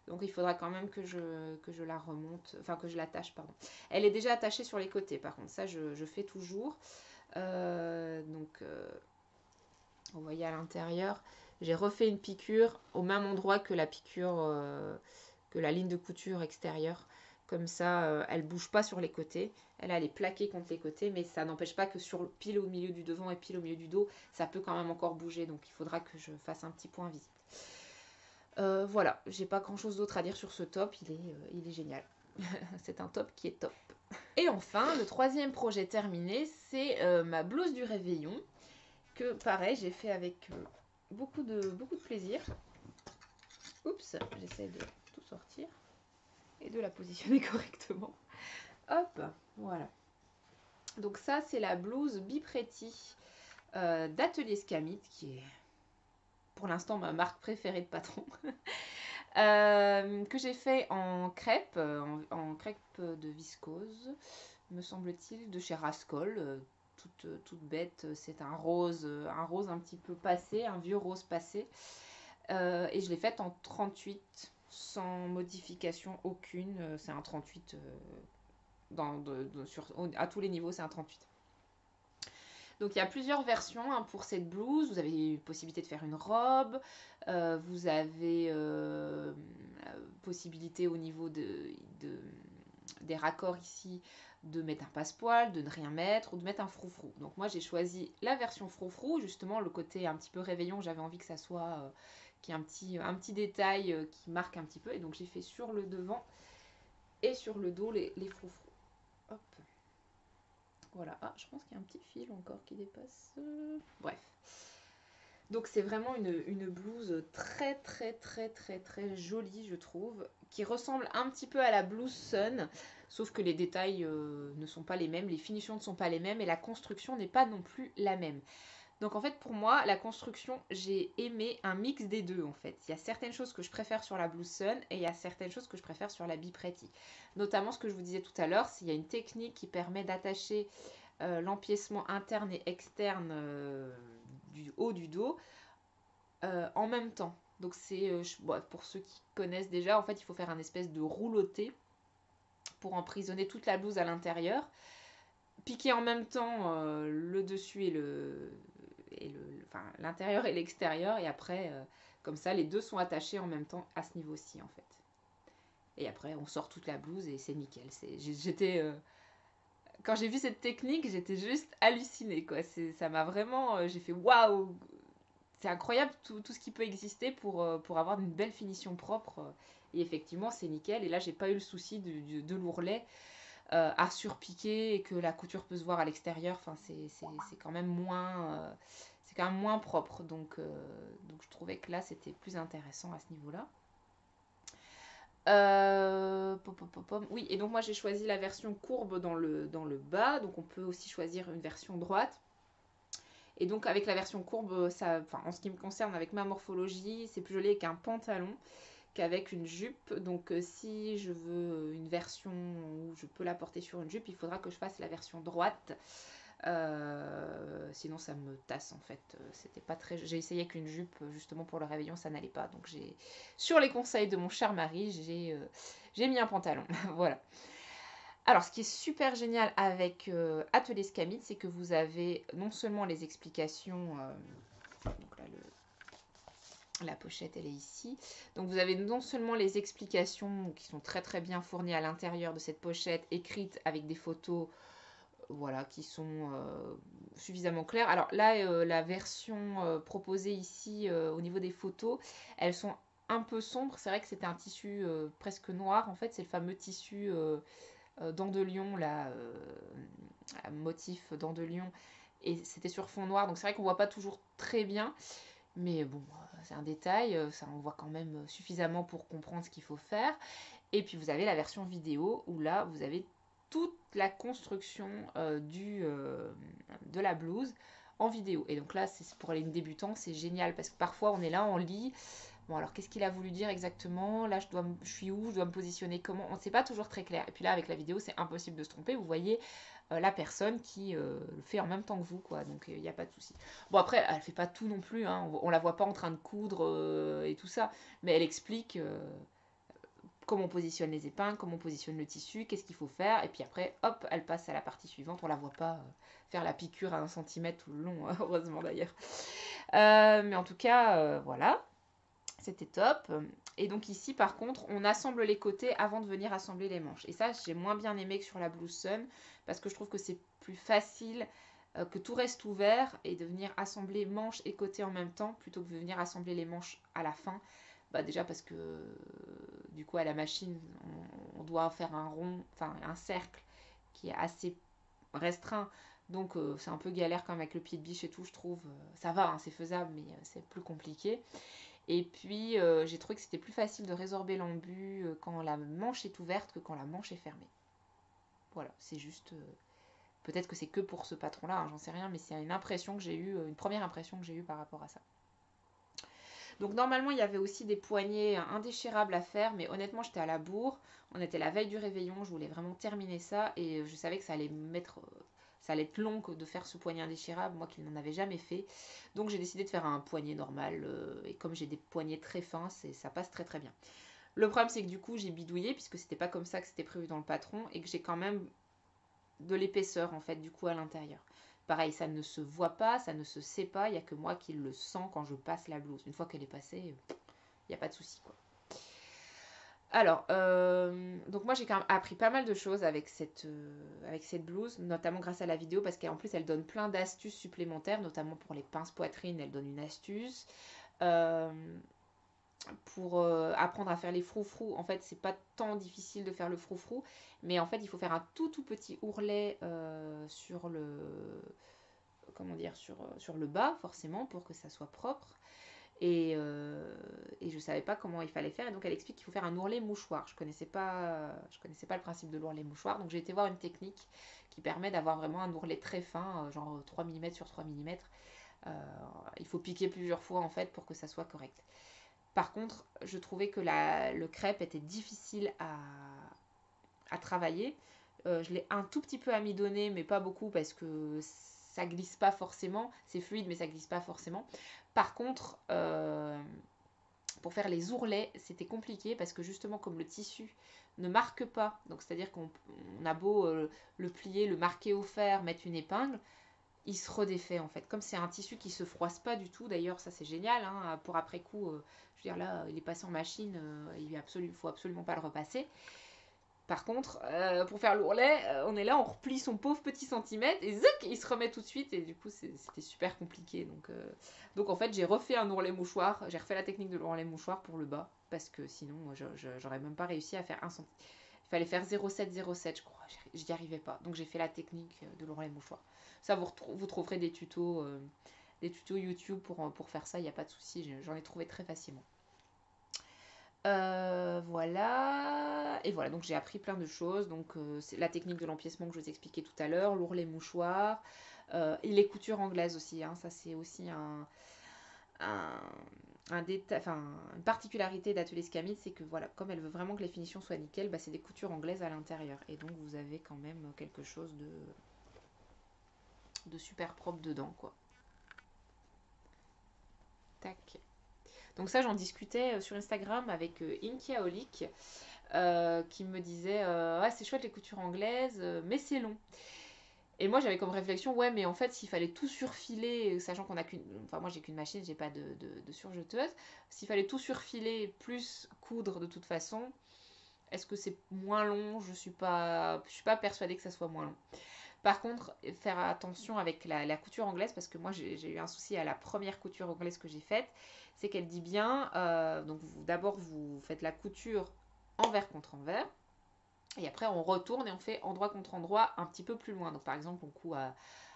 Donc il faudra quand même que je la remonte, enfin que je l'attache, pardon. Elle est déjà attachée sur les côtés, par contre, ça je fais toujours. Vous voyez à l'intérieur, J'ai refait une piqûre au même endroit que la piqûre, que la ligne de couture extérieure. Comme ça, elle bouge pas sur les côtés. Elle est plaquée contre les côtés, mais ça n'empêche pas que pile au milieu du devant et pile au milieu du dos, ça peut quand même encore bouger. Donc il faudra que je fasse un petit point visite. Voilà, j'ai pas grand chose d'autre à dire sur ce top, il est génial. C'est un top qui est top. Et enfin, le troisième projet terminé, c'est ma blouse du réveillon, que pareil, j'ai fait avec beaucoup de plaisir. Oups, j'essaie de tout sortir et de la positionner correctement. Hop, voilà. Donc ça, c'est la blouse Bipretti d'Atelier Scamit, qui est pour l'instant ma marque préférée de patron. Que j'ai fait en crêpe, en crêpe de viscose, me semble-t-il, de chez Rascol, toute bête. C'est un rose un petit peu passé, un vieux rose passé. Et je l'ai faite en 38, sans modification aucune. C'est un 38 à tous les niveaux, c'est un 38. Donc il y a plusieurs versions hein, pour cette blouse. Vous avez une possibilité de faire une robe. Vous avez possibilité au niveau des raccords ici de mettre un passepoil, de ne rien mettre ou de mettre un froufrou. Donc moi j'ai choisi la version froufrou, justement le côté un petit peu réveillon. J'avais envie que ça soit qu'il y ait un petit détail qui marque un petit peu. Et donc j'ai fait sur le devant et sur le dos les froufrous. Hop. Voilà, ah, je pense qu'il y a un petit fil encore qui dépasse. Bref. Donc c'est vraiment une blouse très très très très très jolie je trouve, qui ressemble un petit peu à la blouse Sun, sauf que les détails ne sont pas les mêmes, les finitions ne sont pas les mêmes et la construction n'est pas non plus la même. Donc en fait pour moi la construction j'ai aimé un mix des deux en fait. Il y a certaines choses que je préfère sur la blouse Sun et il y a certaines choses que je préfère sur la Bipretti. Notamment ce que je vous disais tout à l'heure, c'est qu'il y a une technique qui permet d'attacher l'empiècement interne et externe du haut du dos en même temps. Donc c'est pour ceux qui connaissent déjà, en fait il faut faire un espèce de rouloté pour emprisonner toute la blouse à l'intérieur, piquer en même temps le dessus enfin l'intérieur et l'extérieur, et après comme ça les deux sont attachés en même temps à ce niveau-ci en fait. Et après on sort toute la blouse et c'est nickel. Quand j'ai vu cette technique, j'étais juste hallucinée quoi. Ça m'a vraiment, j'ai fait waouh, c'est incroyable tout ce qui peut exister pour avoir une belle finition propre. Et effectivement, c'est nickel. Et là, j'ai pas eu le souci de l'ourlet à surpiquer et que la couture peut se voir à l'extérieur. Enfin, c'est quand même moins propre. Donc je trouvais que là, c'était plus intéressant à ce niveau-là. Oui, et donc moi j'ai choisi la version courbe dans le bas. Donc on peut aussi choisir une version droite. Et donc avec la version courbe, en ce qui me concerne, avec ma morphologie, c'est plus joli avec un pantalon qu'avec une jupe. Donc si je veux une version où je peux la porter sur une jupe, il faudra que je fasse la version droite. Sinon ça me tasse en fait. C'était pas très. J'ai essayé avec une jupe justement pour le réveillon, ça n'allait pas. Donc sur les conseils de mon cher mari, j'ai mis un pantalon. Voilà. Alors, ce qui est super génial avec Atelier Scamit, c'est que vous avez non seulement les explications, donc là, la pochette, elle est ici. Donc, vous avez non seulement les explications qui sont très très bien fournies à l'intérieur de cette pochette, écrites avec des photos, voilà, qui sont suffisamment claires. Alors là, la version proposée ici au niveau des photos, elles sont un peu sombres. C'est vrai que c'était un tissu presque noir. En fait, c'est le fameux tissu dents de lion, là, motif dents de lion, et c'était sur fond noir, donc c'est vrai qu'on voit pas toujours très bien, mais bon, c'est un détail, ça on voit quand même suffisamment pour comprendre ce qu'il faut faire. Et puis vous avez la version vidéo où là vous avez toute la construction de la blouse en vidéo. Et donc là, pour les débutants, c'est génial parce que parfois on est là, on lit. Bon, alors qu'est-ce qu'il a voulu dire exactement? Là, je suis où? Je dois me positionner comment? On ne sait pas toujours très clair. Et puis là, avec la vidéo, c'est impossible de se tromper. Vous voyez la personne qui le fait en même temps que vous, quoi. Donc, il n'y a pas de souci. Bon, après, elle ne fait pas tout non plus. Hein. On ne la voit pas en train de coudre et tout ça. Mais elle explique comment on positionne les épingles, comment on positionne le tissu, qu'est-ce qu'il faut faire, et puis après, hop, elle passe à la partie suivante. On la voit pas faire la piqûre à 1 cm tout le long, heureusement d'ailleurs. Mais en tout cas, voilà, c'était top. Et donc ici, par contre, on assemble les côtés avant de venir assembler les manches. Et ça, j'ai moins bien aimé que sur la blouse Sun, parce que je trouve que c'est plus facile que tout reste ouvert et de venir assembler manches et côtés en même temps, plutôt que de venir assembler les manches à la fin. Bah déjà parce que du coup à la machine on doit faire un rond, enfin un cercle qui est assez restreint, donc c'est un peu galère quand même avec le pied de biche et tout, je trouve. Ça va, hein, c'est faisable, mais c'est plus compliqué. Et puis j'ai trouvé que c'était plus facile de résorber l'embu quand la manche est ouverte que quand la manche est fermée. Voilà, c'est juste... peut-être que c'est que pour ce patron-là, hein, j'en sais rien, mais c'est une impression que j'ai eue, une première impression que j'ai eue par rapport à ça. Donc normalement, il y avait aussi des poignées indéchirables à faire, mais honnêtement, j'étais à la bourre. On était la veille du réveillon, je voulais vraiment terminer ça, et je savais que ça allait ça allait être long de faire ce poignet indéchirable, moi qui n'en avais jamais fait. Donc j'ai décidé de faire un poignet normal, et comme j'ai des poignets très fins, ça passe très très bien. Le problème, c'est que du coup, j'ai bidouillé, puisque c'était pas comme ça que c'était prévu dans le patron, et que j'ai quand même de l'épaisseur, en fait, du coup, à l'intérieur. Pareil, ça ne se voit pas, ça ne se sait pas, il n'y a que moi qui le sens quand je passe la blouse. Une fois qu'elle est passée, il n'y a pas de souci, quoi. Alors, donc moi j'ai quand même appris pas mal de choses avec cette blouse, notamment grâce à la vidéo, parce qu'en plus elle donne plein d'astuces supplémentaires, notamment pour les pinces poitrine, elle donne une astuce. Euh, pour apprendre à faire les froufrous, en fait c'est pas tant difficile de faire le froufrou, mais en fait il faut faire un tout petit ourlet sur le comment dire sur le bas forcément pour que ça soit propre. Et je savais pas comment il fallait faire, et donc elle explique qu'il faut faire un ourlet mouchoir. Je connaissais pas le principe de l'ourlet mouchoir, donc j'ai été voir une technique qui permet d'avoir vraiment un ourlet très fin, genre 3 mm sur 3 mm. Il faut piquer plusieurs fois en fait pour que ça soit correct. Par contre, je trouvais que le crêpe était difficile à travailler. Je l'ai un tout petit peu amidonné, mais pas beaucoup parce que ça glisse pas forcément. C'est fluide, mais ça glisse pas forcément. Par contre, pour faire les ourlets, c'était compliqué parce que justement, comme le tissu ne marque pas, donc c'est-à-dire qu'on a beau le plier, le marquer au fer, mettre une épingle, il se redéfait en fait. Comme c'est un tissu qui se froisse pas du tout, d'ailleurs ça c'est génial, hein, pour après coup, je veux dire là il est passé en machine, il faut absolument pas le repasser. Par contre, pour faire l'ourlet, on est là, on replie son pauvre petit centimètre et zuc, il se remet tout de suite, et du coup c'était super compliqué. Donc en fait j'ai refait un ourlet mouchoir, j'ai refait la technique de l'ourlet mouchoir pour le bas, parce que sinon j'aurais même pas réussi à faire 1 cm. Il fallait faire 0,7 je crois, j'y arrivais pas. Donc j'ai fait la technique de l'ourlet mouchoir. Ça vous trouverez des tutos YouTube pour faire ça, il n'y a pas de souci, j'en ai trouvé très facilement. Voilà, et voilà, donc j'ai appris plein de choses. Donc c'est la technique de l'empiècement que je vous expliquais tout à l'heure, l'ourlet mouchoir, et les coutures anglaises aussi, hein. Ça c'est aussi une particularité d'Atelier Scamite, c'est que voilà, comme elle veut vraiment que les finitions soient nickel, bah, c'est des coutures anglaises à l'intérieur, et donc vous avez quand même quelque chose de super propre dedans, quoi. Tac. Donc ça, j'en discutais sur Instagram avec Inkiaolic, qui me disait ouais, c'est chouette les coutures anglaises, mais c'est long. Et moi j'avais comme réflexion, ouais, mais en fait s'il fallait tout surfiler, sachant qu'on a qu'une, enfin moi j'ai qu'une machine, j'ai pas de surjeteuse, s'il fallait tout surfiler plus coudre de toute façon, est-ce que c'est moins long? Je suis pas persuadée que ça soit moins long. Par contre, faire attention avec la couture anglaise, parce que moi j'ai eu un souci à la première couture anglaise que j'ai faite, c'est qu'elle dit bien, donc d'abord vous faites la couture envers contre envers, et après on retourne et on fait endroit contre endroit un petit peu plus loin. Donc par exemple on coud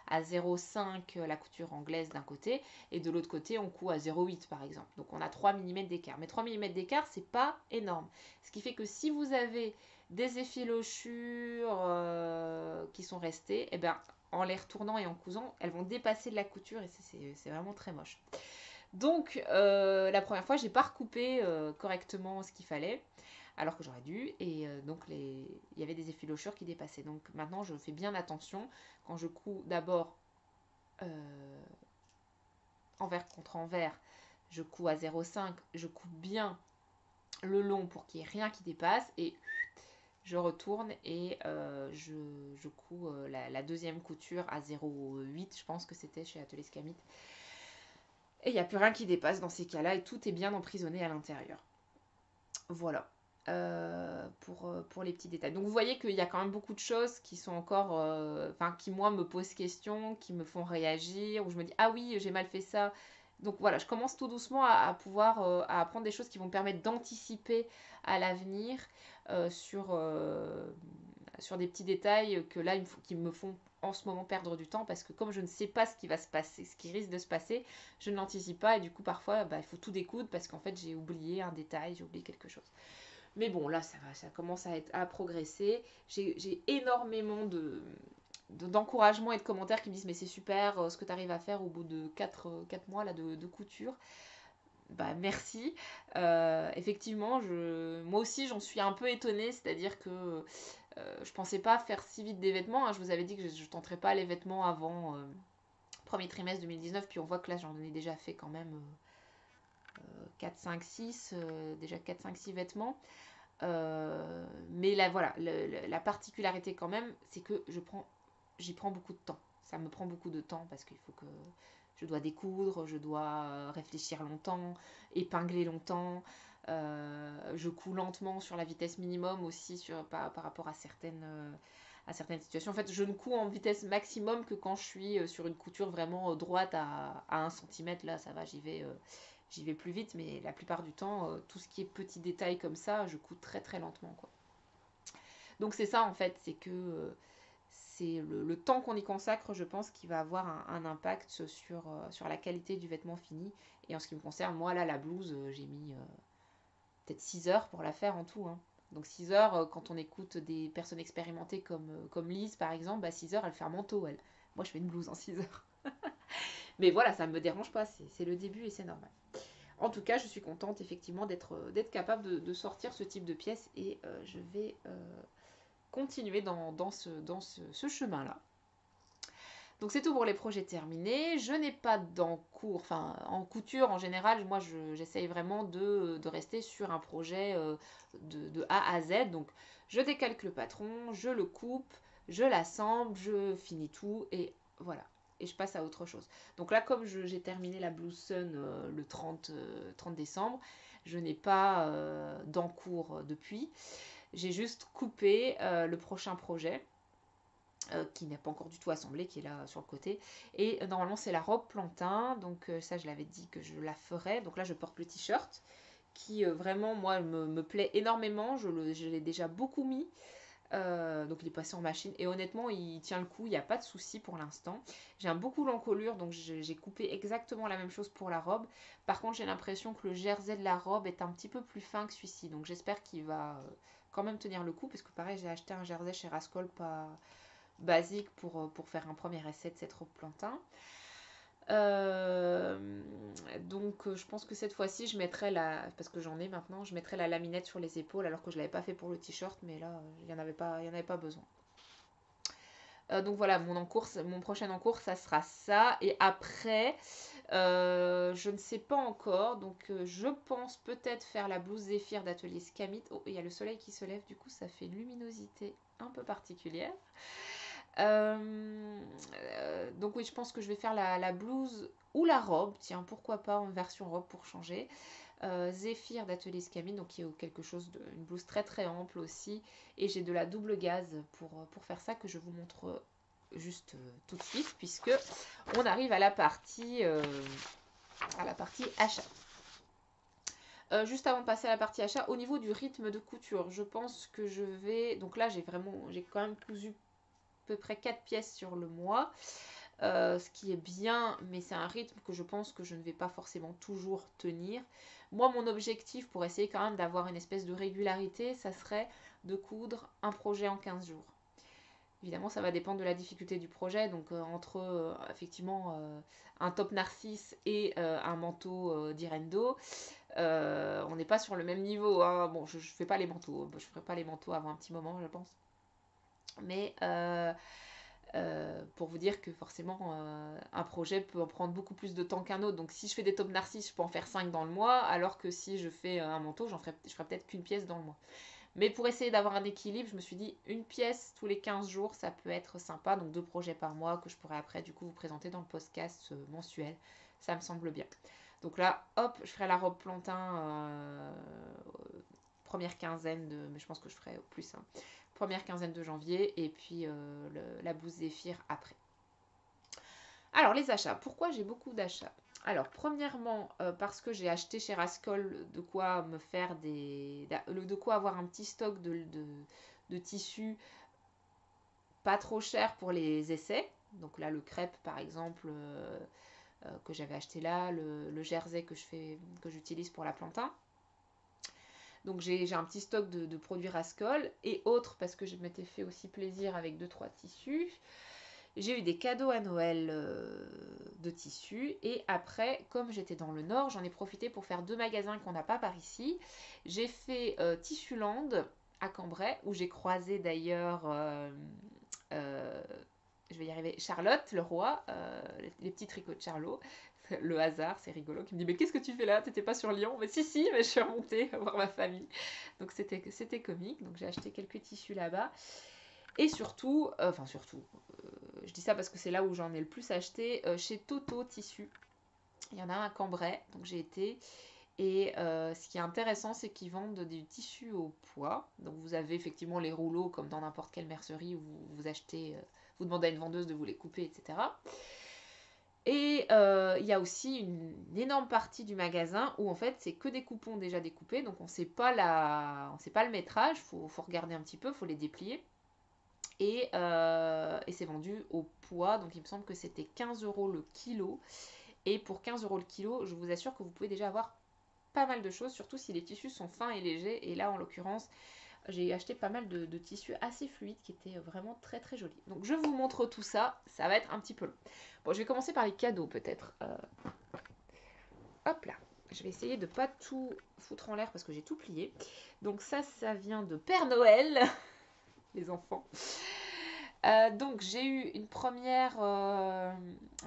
à 0,5 la couture anglaise d'un côté, et de l'autre côté on coud à 0,8 par exemple. Donc on a 3 mm d'écart. Mais 3 mm d'écart c'est pas énorme. Ce qui fait que si vous avez des effilochures qui sont restées, et ben, en les retournant et en cousant, elles vont dépasser de la couture, et c'est vraiment très moche. Donc la première fois j'ai pas recoupé correctement ce qu'il fallait, alors que j'aurais dû, et donc il y avait des effilochures qui dépassaient. Donc maintenant je fais bien attention quand je couds d'abord envers contre envers, je couds à 0,5, je couds bien le long pour qu'il n'y ait rien qui dépasse et je retourne et je couds la deuxième couture à 0,8, je pense que c'était chez Atelier Scamit. Et il n'y a plus rien qui dépasse dans ces cas-là et tout est bien emprisonné à l'intérieur. Voilà. Pour les petits détails. Donc vous voyez qu'il y a quand même beaucoup de choses qui sont encore, enfin qui moi me posent question, qui me font réagir, où je me dis ah oui j'ai mal fait ça. Donc voilà, je commence tout doucement à pouvoir à apprendre des choses qui vont me permettre d'anticiper à l'avenir sur des petits détails que là qui me font en ce moment perdre du temps parce que comme je ne sais pas ce qui va se passer, ce qui risque de se passer, je ne l'anticipe pas et du coup parfois il faut tout découdre parce qu'en fait j'ai oublié un détail, j'ai oublié quelque chose. Mais bon, là, ça va, ça commence à progresser. J'ai énormément d'encouragement et de commentaires qui me disent mais c'est super ce que tu arrives à faire au bout de 4 mois là, de couture. Bah merci. Effectivement, moi aussi j'en suis un peu étonnée, c'est-à-dire que je pensais pas faire si vite des vêtements, hein. Je vous avais dit que je ne tenterais pas les vêtements avant premier trimestre 2019, puis on voit que là j'en ai déjà fait quand même 4, 5, 6, déjà 4, 5, 6 vêtements. Mais là, voilà, la particularité quand même, c'est que j'y prends beaucoup de temps. Ça me prend beaucoup de temps parce qu'il faut que je dois découdre, je dois réfléchir longtemps, épingler longtemps. Je couds lentement sur la vitesse minimum aussi par rapport à certaines situations. En fait, je ne couds en vitesse maximum que quand je suis sur une couture vraiment droite à 1 cm. Là, ça va, j'y vais plus vite, mais la plupart du temps, tout ce qui est petits détails comme ça, je couds très très lentement, quoi. Donc c'est ça en fait, c'est que c'est le temps qu'on y consacre, je pense, qui va avoir un impact sur la qualité du vêtement fini. Et en ce qui me concerne, moi là, la blouse, j'ai mis peut-être 6 heures pour la faire en tout, hein. Donc 6 heures, quand on écoute des personnes expérimentées comme Lise par exemple, bah 6 heures, elle fait un manteau, elle. Moi je fais une blouse en 6 heures. Mais voilà, ça ne me dérange pas, c'est le début et c'est normal. En tout cas, je suis contente effectivement d'être capable de sortir ce type de pièces et je vais continuer dans ce chemin-là. Donc c'est tout pour les projets terminés. Je n'ai pas d'encours, enfin en couture en général, moi j'essaye vraiment de rester sur un projet de A à Z. Donc je décalque le patron, je le coupe, je l'assemble, je finis tout et voilà. Et je passe à autre chose. Donc là, comme j'ai terminé la Blue Sun le 30 décembre, je n'ai pas d'encours depuis. J'ai juste coupé le prochain projet qui n'est pas encore du tout assemblée, qui est là sur le côté. Et normalement, c'est la robe plantain. Donc, ça, je l'avais dit que je la ferais. Donc là, je porte le t-shirt qui vraiment, moi, me plaît énormément. Je l'ai déjà beaucoup mis. Donc il est passé en machine et honnêtement il tient le coup, il n'y a pas de souci pour l'instant. J'ai un beau coup l'encolure donc j'ai coupé exactement la même chose pour la robe. Par contre j'ai l'impression que le jersey de la robe est un petit peu plus fin que celui-ci, donc j'espère qu'il va quand même tenir le coup parce que pareil j'ai acheté un jersey chez Rascol pas basique pour faire un premier essai de cette robe plantain. Euh, donc je pense que cette fois-ci je mettrai parce que j'en ai maintenant, je mettrai la laminette sur les épaules alors que je l'avais pas fait pour le t-shirt, mais là il n'y en avait pas besoin. Donc voilà, mon prochain encours ça sera ça et après je ne sais pas encore, donc je pense peut-être faire la blouse Zéphyr d'atelier Scamit. Oh, il y a le soleil qui se lève, du coup ça fait une luminosité un peu particulière. Donc oui, je pense que je vais faire la blouse ou la robe, tiens, pourquoi pas en version robe pour changer. Zéphyr d'Atelier Scamit, donc qui est quelque chose une blouse très très ample aussi. Et j'ai de la double gaze pour faire ça que je vous montre juste tout de suite, puisque on arrive à la partie achat. Juste avant de passer à la partie achat, au niveau du rythme de couture, je pense que je vais... Donc là, j'ai quand même cousu à peu près 4 pièces sur le mois, ce qui est bien, mais c'est un rythme que je pense que je ne vais pas forcément toujours tenir. Moi, mon objectif pour essayer quand même d'avoir une espèce de régularité, ça serait de coudre un projet en 15 jours. Évidemment, ça va dépendre de la difficulté du projet, donc entre effectivement un top narcisse et un manteau d'Irendo, on n'est pas sur le même niveau, hein. Bon, je fais pas les manteaux, je ferai pas les manteaux avant un petit moment, je pense. Mais Pour vous dire que forcément un projet peut en prendre beaucoup plus de temps qu'un autre. Donc si je fais des taupes narcisses, je peux en faire 5 dans le mois, alors que si je fais un manteau, je ferai peut-être qu'une pièce dans le mois. Mais pour essayer d'avoir un équilibre, je me suis dit une pièce tous les 15 jours, ça peut être sympa. Donc 2 projets par mois que je pourrais après du coup vous présenter dans le podcast mensuel. Ça me semble bien. Donc là, hop, je ferai la robe plantain première quinzaine de... Mais je pense que je ferai plus. Hein, première quinzaine de janvier. Et puis la blouse Zéphyr après. Alors les achats. Pourquoi j'ai beaucoup d'achats? Alors, premièrement, parce que j'ai acheté chez Rascol de quoi me faire de quoi avoir un petit stock de tissus pas trop cher pour les essais. Donc là, le crêpe, par exemple, que j'avais acheté là, le jersey que j'utilise pour la plantain. Donc j'ai un petit stock de produits Rascol et autres parce que je m'étais fait aussi plaisir avec 2-3 tissus. J'ai eu des cadeaux à Noël de tissus et après, comme j'étais dans le Nord, j'en ai profité pour faire 2 magasins qu'on n'a pas par ici. J'ai fait Tissuland à Cambrai où j'ai croisé d'ailleurs, je vais y arriver, Charlotte Leroy, les petits tricots de Charlot. Le hasard, c'est rigolo, qui me dit mais qu'est-ce que tu fais là? T'étais pas sur Lyon? Mais si, mais je suis remontée voir ma famille. Donc c'était comique, donc j'ai acheté quelques tissus là-bas. Et surtout, je dis ça parce que c'est là où j'en ai le plus acheté, chez Toto Tissu. Il y en a un à Cambrai, donc j'ai été. Et ce qui est intéressant, c'est qu'ils vendent des tissus au poids. Donc vous avez effectivement les rouleaux comme dans n'importe quelle mercerie où vous achetez, vous demandez à une vendeuse de vous les couper, etc. Et il y a aussi une énorme partie du magasin où en fait c'est que des coupons déjà découpés, donc on ne sait pas le métrage, faut regarder un petit peu, faut les déplier. Et c'est vendu au poids, donc il me semble que c'était 15 € le kilo. Et pour 15 € le kilo, je vous assure que vous pouvez déjà avoir pas mal de choses, surtout si les tissus sont fins et légers. Et là, en l'occurrence, j'ai acheté pas mal de tissus assez fluides qui étaient vraiment très très jolis. Donc je vous montre tout ça, ça va être un petit peu long. Bon, je vais commencer par les cadeaux peut-être. Hop là, je vais essayer de pas tout foutre en l'air parce que j'ai tout plié. Donc ça vient de Père Noël, les enfants. Donc j'ai eu un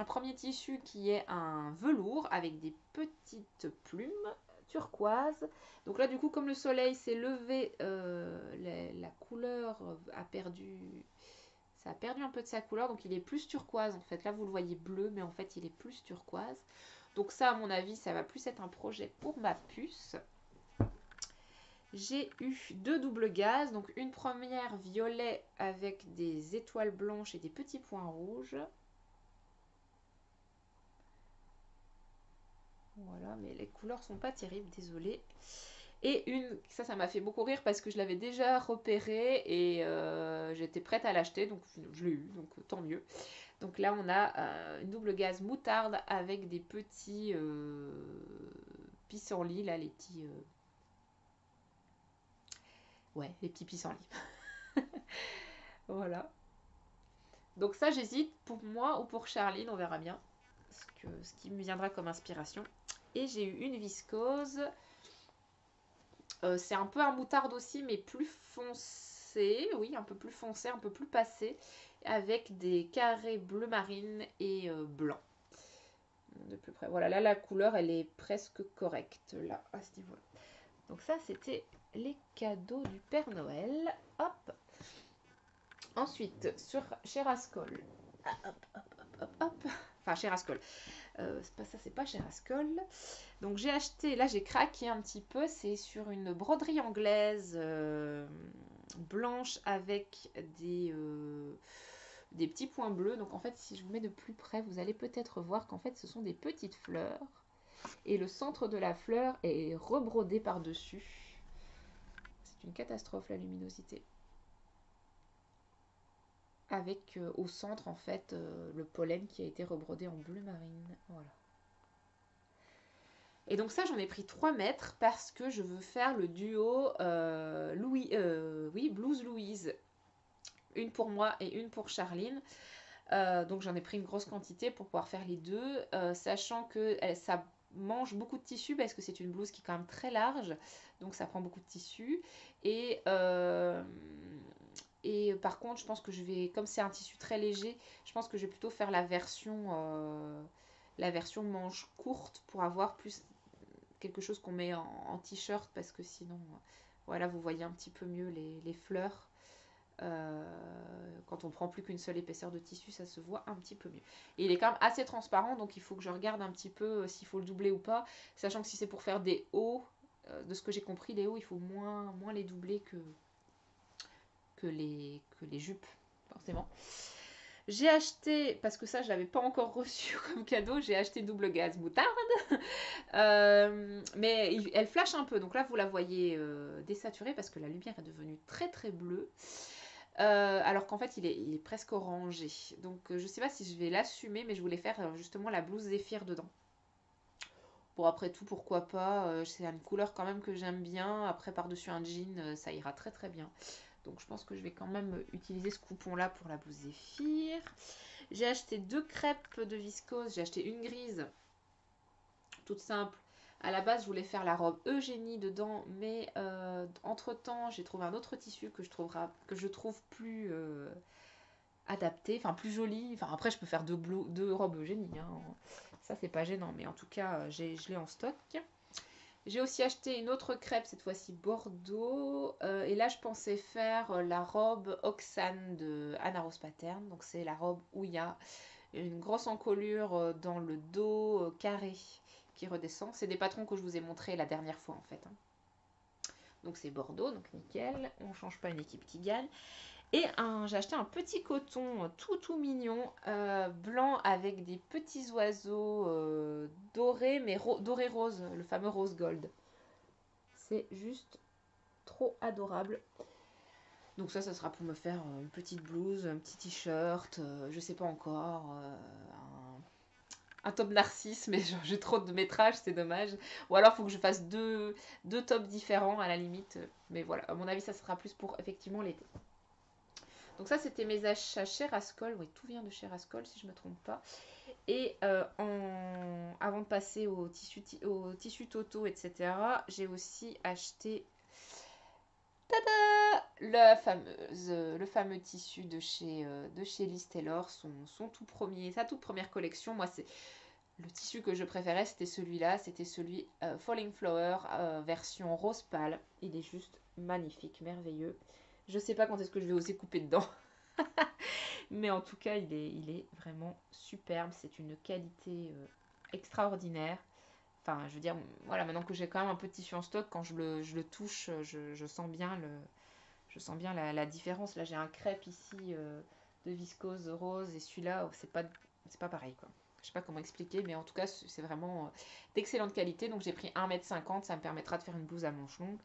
premier tissu qui est un velours avec des petites plumes turquoise. Donc là du coup comme le soleil s'est levé, la couleur ça a perdu un peu de sa couleur, donc il est plus turquoise en fait. Là vous le voyez bleu, mais en fait il est plus turquoise. Donc ça à mon avis ça va plus être un projet pour ma puce. J'ai eu 2 doubles gaz, donc une première violet avec des étoiles blanches et des petits points rouges. Voilà, mais les couleurs sont pas terribles, désolée. Et ça m'a fait beaucoup rire parce que je l'avais déjà repéré et j'étais prête à l'acheter, donc je l'ai eu, donc tant mieux. Donc là on a une double gaz moutarde avec des petits pissenlits, là les petits... Ouais, les petits pissenlits. Voilà. Donc ça, j'hésite pour moi ou pour Charline, on verra bien ce qui me viendra comme inspiration. Et j'ai eu une viscose. C'est un peu un moutarde aussi, mais plus foncé. Oui, un peu plus foncé, un peu plus passé. Avec des carrés bleu marine et blanc. De plus près. Voilà, là, la couleur, elle est presque correcte, là, à ce niveau-là. Donc ça, c'était les cadeaux du Père Noël. Hop. Ensuite, chez Rascol. Enfin, chez Rascol. C'est pas chez Rascol. Donc j'ai acheté, là j'ai craqué un petit peu, c'est sur une broderie anglaise blanche avec des petits points bleus. Donc en fait, si je vous mets de plus près, vous allez peut-être voir qu'en fait, ce sont des petites fleurs. Et le centre de la fleur est rebrodé par-dessus. C'est une catastrophe, la luminosité. Avec au centre en fait le pollen qui a été rebrodé en bleu marine. Voilà. Et donc ça j'en ai pris 3 mètres parce que je veux faire le duo Blouse Louise. Une pour moi et une pour Charline. Donc j'en ai pris une grosse quantité pour pouvoir faire les deux, sachant que ça mange beaucoup de tissu parce que c'est une blouse qui est quand même très large, donc ça prend beaucoup de tissu. Et Et par contre, je pense que je vais, comme c'est un tissu très léger, je pense que je vais plutôt faire la version manche courte pour avoir plus quelque chose qu'on met en t-shirt parce que sinon, voilà, vous voyez un petit peu mieux les fleurs. Quand on prend plus qu'une seule épaisseur de tissu, ça se voit un petit peu mieux. Et il est quand même assez transparent, donc il faut que je regarde un petit peu s'il faut le doubler ou pas, sachant que si c'est pour faire des hauts, de ce que j'ai compris, les hauts, il faut moins les doubler que les jupes, forcément. J'ai acheté, parce que ça je l'avais pas encore reçu comme cadeau, j'ai acheté double gaz moutarde. Mais elle flash un peu, donc là vous la voyez désaturée parce que la lumière est devenue très très bleue. Alors qu'en fait il est presque orangé. Donc je sais pas si je vais l'assumer, mais je voulais faire justement la blouse Zéphyr dedans. Bon, après tout, pourquoi pas, c'est une couleur quand même que j'aime bien. Après, par-dessus un jean, ça ira très très bien. Donc je pense que je vais quand même utiliser ce coupon-là pour la blouse Zéphyr. J'ai acheté 2 crêpes de viscose. J'ai acheté une grise, toute simple. À la base, je voulais faire la robe Eugénie dedans, mais entre-temps, j'ai trouvé un autre tissu que je trouve plus adapté, enfin plus joli. Enfin, après, je peux faire deux robes Eugénie, hein. Ça, c'est pas gênant, mais en tout cas, je l'ai en stock. J'ai aussi acheté une autre crêpe, cette fois-ci Bordeaux. Et là, je pensais faire la robe Oxane de Anna Rose Pattern. Donc, c'est la robe où il y a une grosse encolure dans le dos carré qui redescend. C'est des patrons que je vous ai montré la dernière fois, en fait, hein. Donc, c'est Bordeaux, donc nickel. On ne change pas une équipe qui gagne. Et j'ai acheté un petit coton tout mignon, blanc avec des petits oiseaux dorés, mais doré rose, le fameux rose gold. C'est juste trop adorable. Donc ça sera pour me faire une petite blouse, un petit t-shirt, je sais pas encore, un top narcisse, mais j'ai trop de métrage, c'est dommage. Ou alors il faut que je fasse deux tops différents à la limite. Mais voilà, à mon avis ça sera plus pour effectivement l'été. Donc ça c'était mes achats chez Rascol, oui tout vient de chez Rascol si je me trompe pas. Et avant de passer au tissu Toto, etc., j'ai aussi acheté le fameux tissu de chez Liz Taylor, son tout premier, sa toute première collection. Moi, c'est le tissu que je préférais, c'était celui-là, c'était celui Falling Flower, version rose pâle. Il est juste magnifique, merveilleux. Je sais pas quand est-ce que je vais oser couper dedans, mais en tout cas, il est vraiment superbe. C'est une qualité extraordinaire. Enfin, je veux dire, voilà, maintenant que j'ai quand même un peu de tissu en stock, quand je le touche, je sens bien la différence. Là, j'ai un crêpe ici de viscose rose et celui-là, c'est pas pareil, quoi. Je sais pas comment expliquer, mais en tout cas, c'est vraiment d'excellente qualité. Donc, j'ai pris 1,50 m, ça me permettra de faire une blouse à manches longues.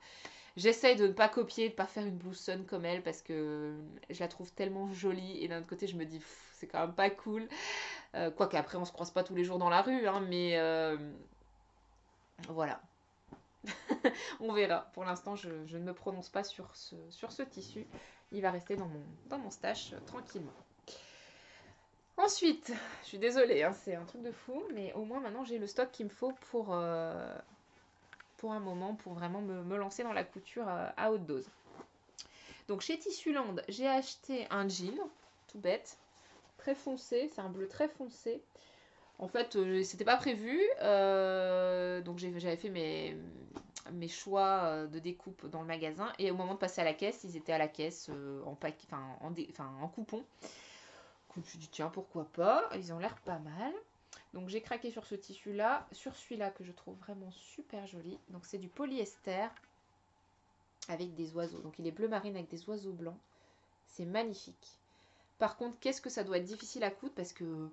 J'essaye de ne pas copier, de ne pas faire une blouse sun comme elle, parce que je la trouve tellement jolie. Et d'un autre côté, je me dis, c'est quand même pas cool. Quoique après, on se croise pas tous les jours dans la rue, hein, mais voilà. On verra. Pour l'instant, je ne me prononce pas sur ce tissu. Il va rester dans mon stash tranquillement. Ensuite, je suis désolée, hein, c'est un truc de fou, mais au moins maintenant j'ai le stock qu'il me faut pour un moment, pour vraiment me lancer dans la couture à haute dose. Donc chez Tissuland, j'ai acheté un jean, tout bête, très foncé, c'est un bleu très foncé. En fait, c'était pas prévu, donc j'avais fait mes choix de découpe dans le magasin, et au moment de passer à la caisse, ils étaient à la caisse en coupon. Donc je me suis dit tiens pourquoi pas, ils ont l'air pas mal. Donc j'ai craqué sur ce tissu là, sur celui-là que je trouve vraiment super joli. Donc c'est du polyester avec des oiseaux. Donc il est bleu marine avec des oiseaux blancs. C'est magnifique. Par contre, qu'est-ce que ça doit être difficile à coudre parce que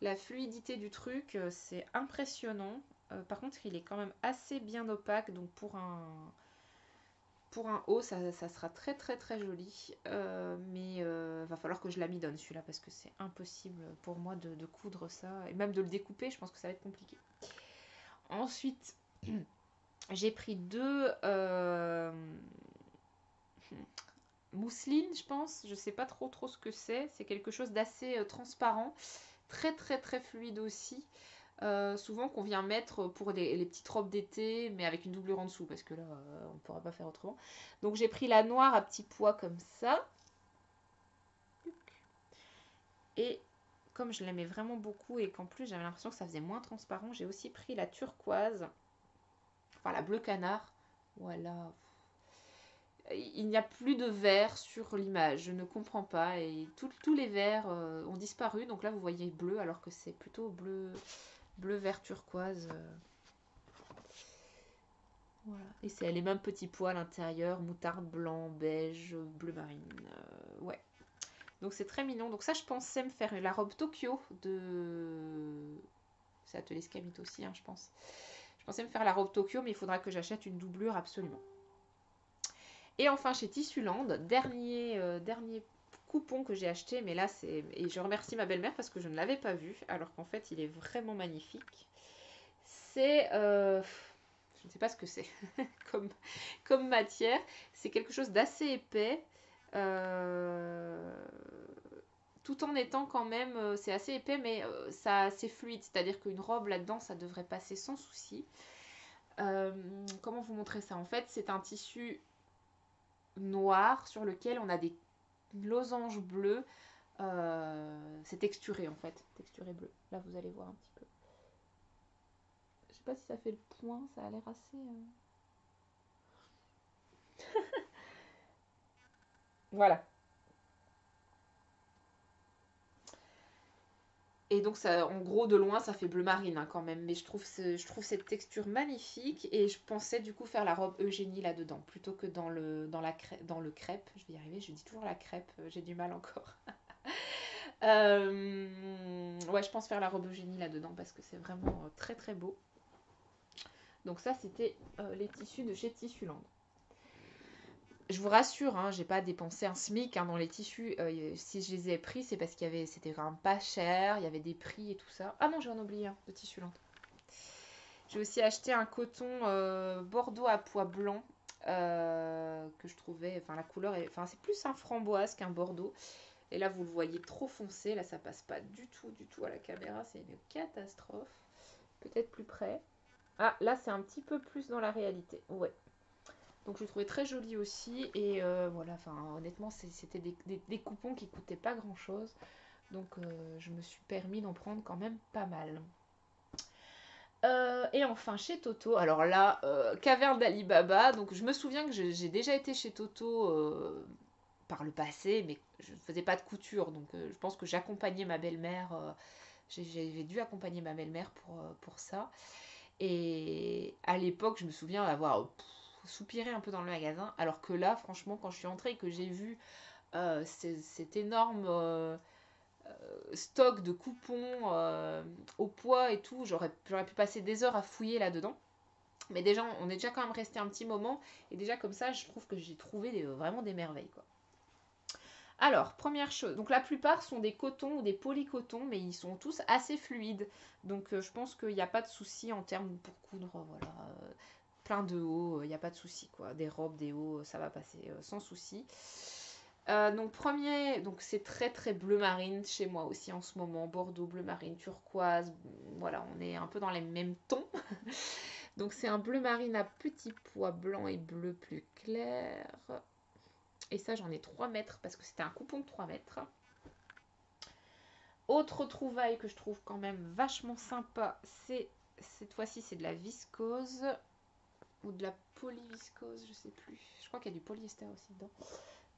la fluidité du truc, c'est impressionnant. Par contre, il est quand même assez bien opaque. Donc pour un haut, ça sera très très très joli. Mais va falloir que je l'amidonne celui-là parce que c'est impossible pour moi de coudre ça. Et même de le découper, je pense que ça va être compliqué. Ensuite, j'ai pris 2 mousselines, je pense. Je sais pas trop ce que c'est. C'est quelque chose d'assez transparent. Très très très fluide aussi. souvent qu'on vient mettre pour les petites robes d'été, mais avec une doublure en dessous, parce que là, on ne pourra pas faire autrement. Donc j'ai pris la noire à petits pois comme ça. Et comme je l'aimais vraiment beaucoup et qu'en plus j'avais l'impression que ça faisait moins transparent, j'ai aussi pris la turquoise, enfin la bleu canard. Voilà. Il n'y a plus de vert sur l'image, je ne comprends pas. Et tous les verts ont disparu. Donc là, vous voyez bleu, alors que c'est plutôt bleu vert turquoise. Voilà. Et c'est les mêmes petits pois à l'intérieur, moutarde blanc, beige, bleu marine. Ouais. Donc c'est très mignon. Donc ça, je pensais me faire la robe Tokyo de... C'est Atelier Scamit aussi, hein, je pense. Je pensais me faire la robe Tokyo, mais il faudra que j'achète une doublure absolument. Et enfin, chez Tissuland, dernier coupon que j'ai acheté, mais là, c'est... Et je remercie ma belle-mère parce que je ne l'avais pas vu, alors qu'en fait, il est vraiment magnifique. C'est... je ne sais pas ce que c'est comme matière. C'est quelque chose d'assez épais. Tout en étant quand même, c'est assez épais, mais ça c'est fluide, c'est-à-dire qu'une robe là-dedans, ça devrait passer sans souci. Comment vous montrer ça? En fait, c'est un tissu noir sur lequel on a des losanges bleus. C'est texturé en fait, texturé bleu. Là, vous allez voir un petit peu. Je sais pas si ça fait le point, ça a l'air assez. Voilà. Et donc, ça, en gros, de loin, ça fait bleu marine hein, quand même. Mais je trouve cette texture magnifique. Et je pensais du coup faire la robe Eugénie là-dedans, plutôt que dans le crêpe. Je vais y arriver, je dis toujours la crêpe, j'ai du mal encore. Ouais, je pense faire la robe Eugénie là-dedans parce que c'est vraiment très très beau. Donc ça, c'était les tissus de chez Tissuland. Je vous rassure, hein, j'ai pas dépensé un SMIC hein, dans les tissus. Si je les ai pris, c'est parce c'était quand même pas cher, il y avait des prix et tout ça. Ah non, j'en ai oublié un de Tissuland. J'ai aussi acheté un coton bordeaux à pois blanc que je trouvais, enfin la couleur, enfin c'est plus un framboise qu'un bordeaux. Et là vous le voyez trop foncé, là ça passe pas du tout à la caméra, c'est une catastrophe. Peut-être plus près. Ah là c'est un petit peu plus dans la réalité, ouais. Donc je le trouvais très joli aussi et voilà, enfin honnêtement c'était des coupons qui coûtaient pas grand chose. Donc je me suis permis d'en prendre quand même pas mal. Et enfin chez Toto, alors là, caverne d'Alibaba, donc je me souviens que j'ai déjà été chez Toto par le passé, mais je ne faisais pas de couture, donc je pense que j'accompagnais ma belle-mère, j'avais dû accompagner ma belle-mère pour ça. Et à l'époque, je me souviens d'avoir soupiré un peu dans le magasin, alors que là, franchement, quand je suis entrée et que j'ai vu cet énorme stock de coupons au poids et tout, j'aurais pu passer des heures à fouiller là-dedans. Mais déjà, on est déjà quand même resté un petit moment. Et déjà, comme ça, je trouve que j'ai trouvé vraiment des merveilles, quoi. Alors, première chose, donc la plupart sont des cotons ou des polycotons, mais ils sont tous assez fluides. Donc je pense qu'il n'y a pas de souci en termes pour coudre, voilà. Plein de hauts, il n'y a pas de souci, quoi. Des robes, des hauts, ça va passer sans souci. Donc premier, donc c'est très très bleu marine chez moi aussi en ce moment, Bordeaux, bleu marine, turquoise, voilà, on est un peu dans les mêmes tons. Donc c'est un bleu marine à petits pois blanc et bleu plus clair. Et ça j'en ai 3 mètres parce que c'était un coupon de 3 mètres. Autre trouvaille que je trouve quand même vachement sympa, c'est cette fois-ci c'est de la viscose ou de la polyviscose, je sais plus. Je crois qu'il y a du polyester aussi dedans.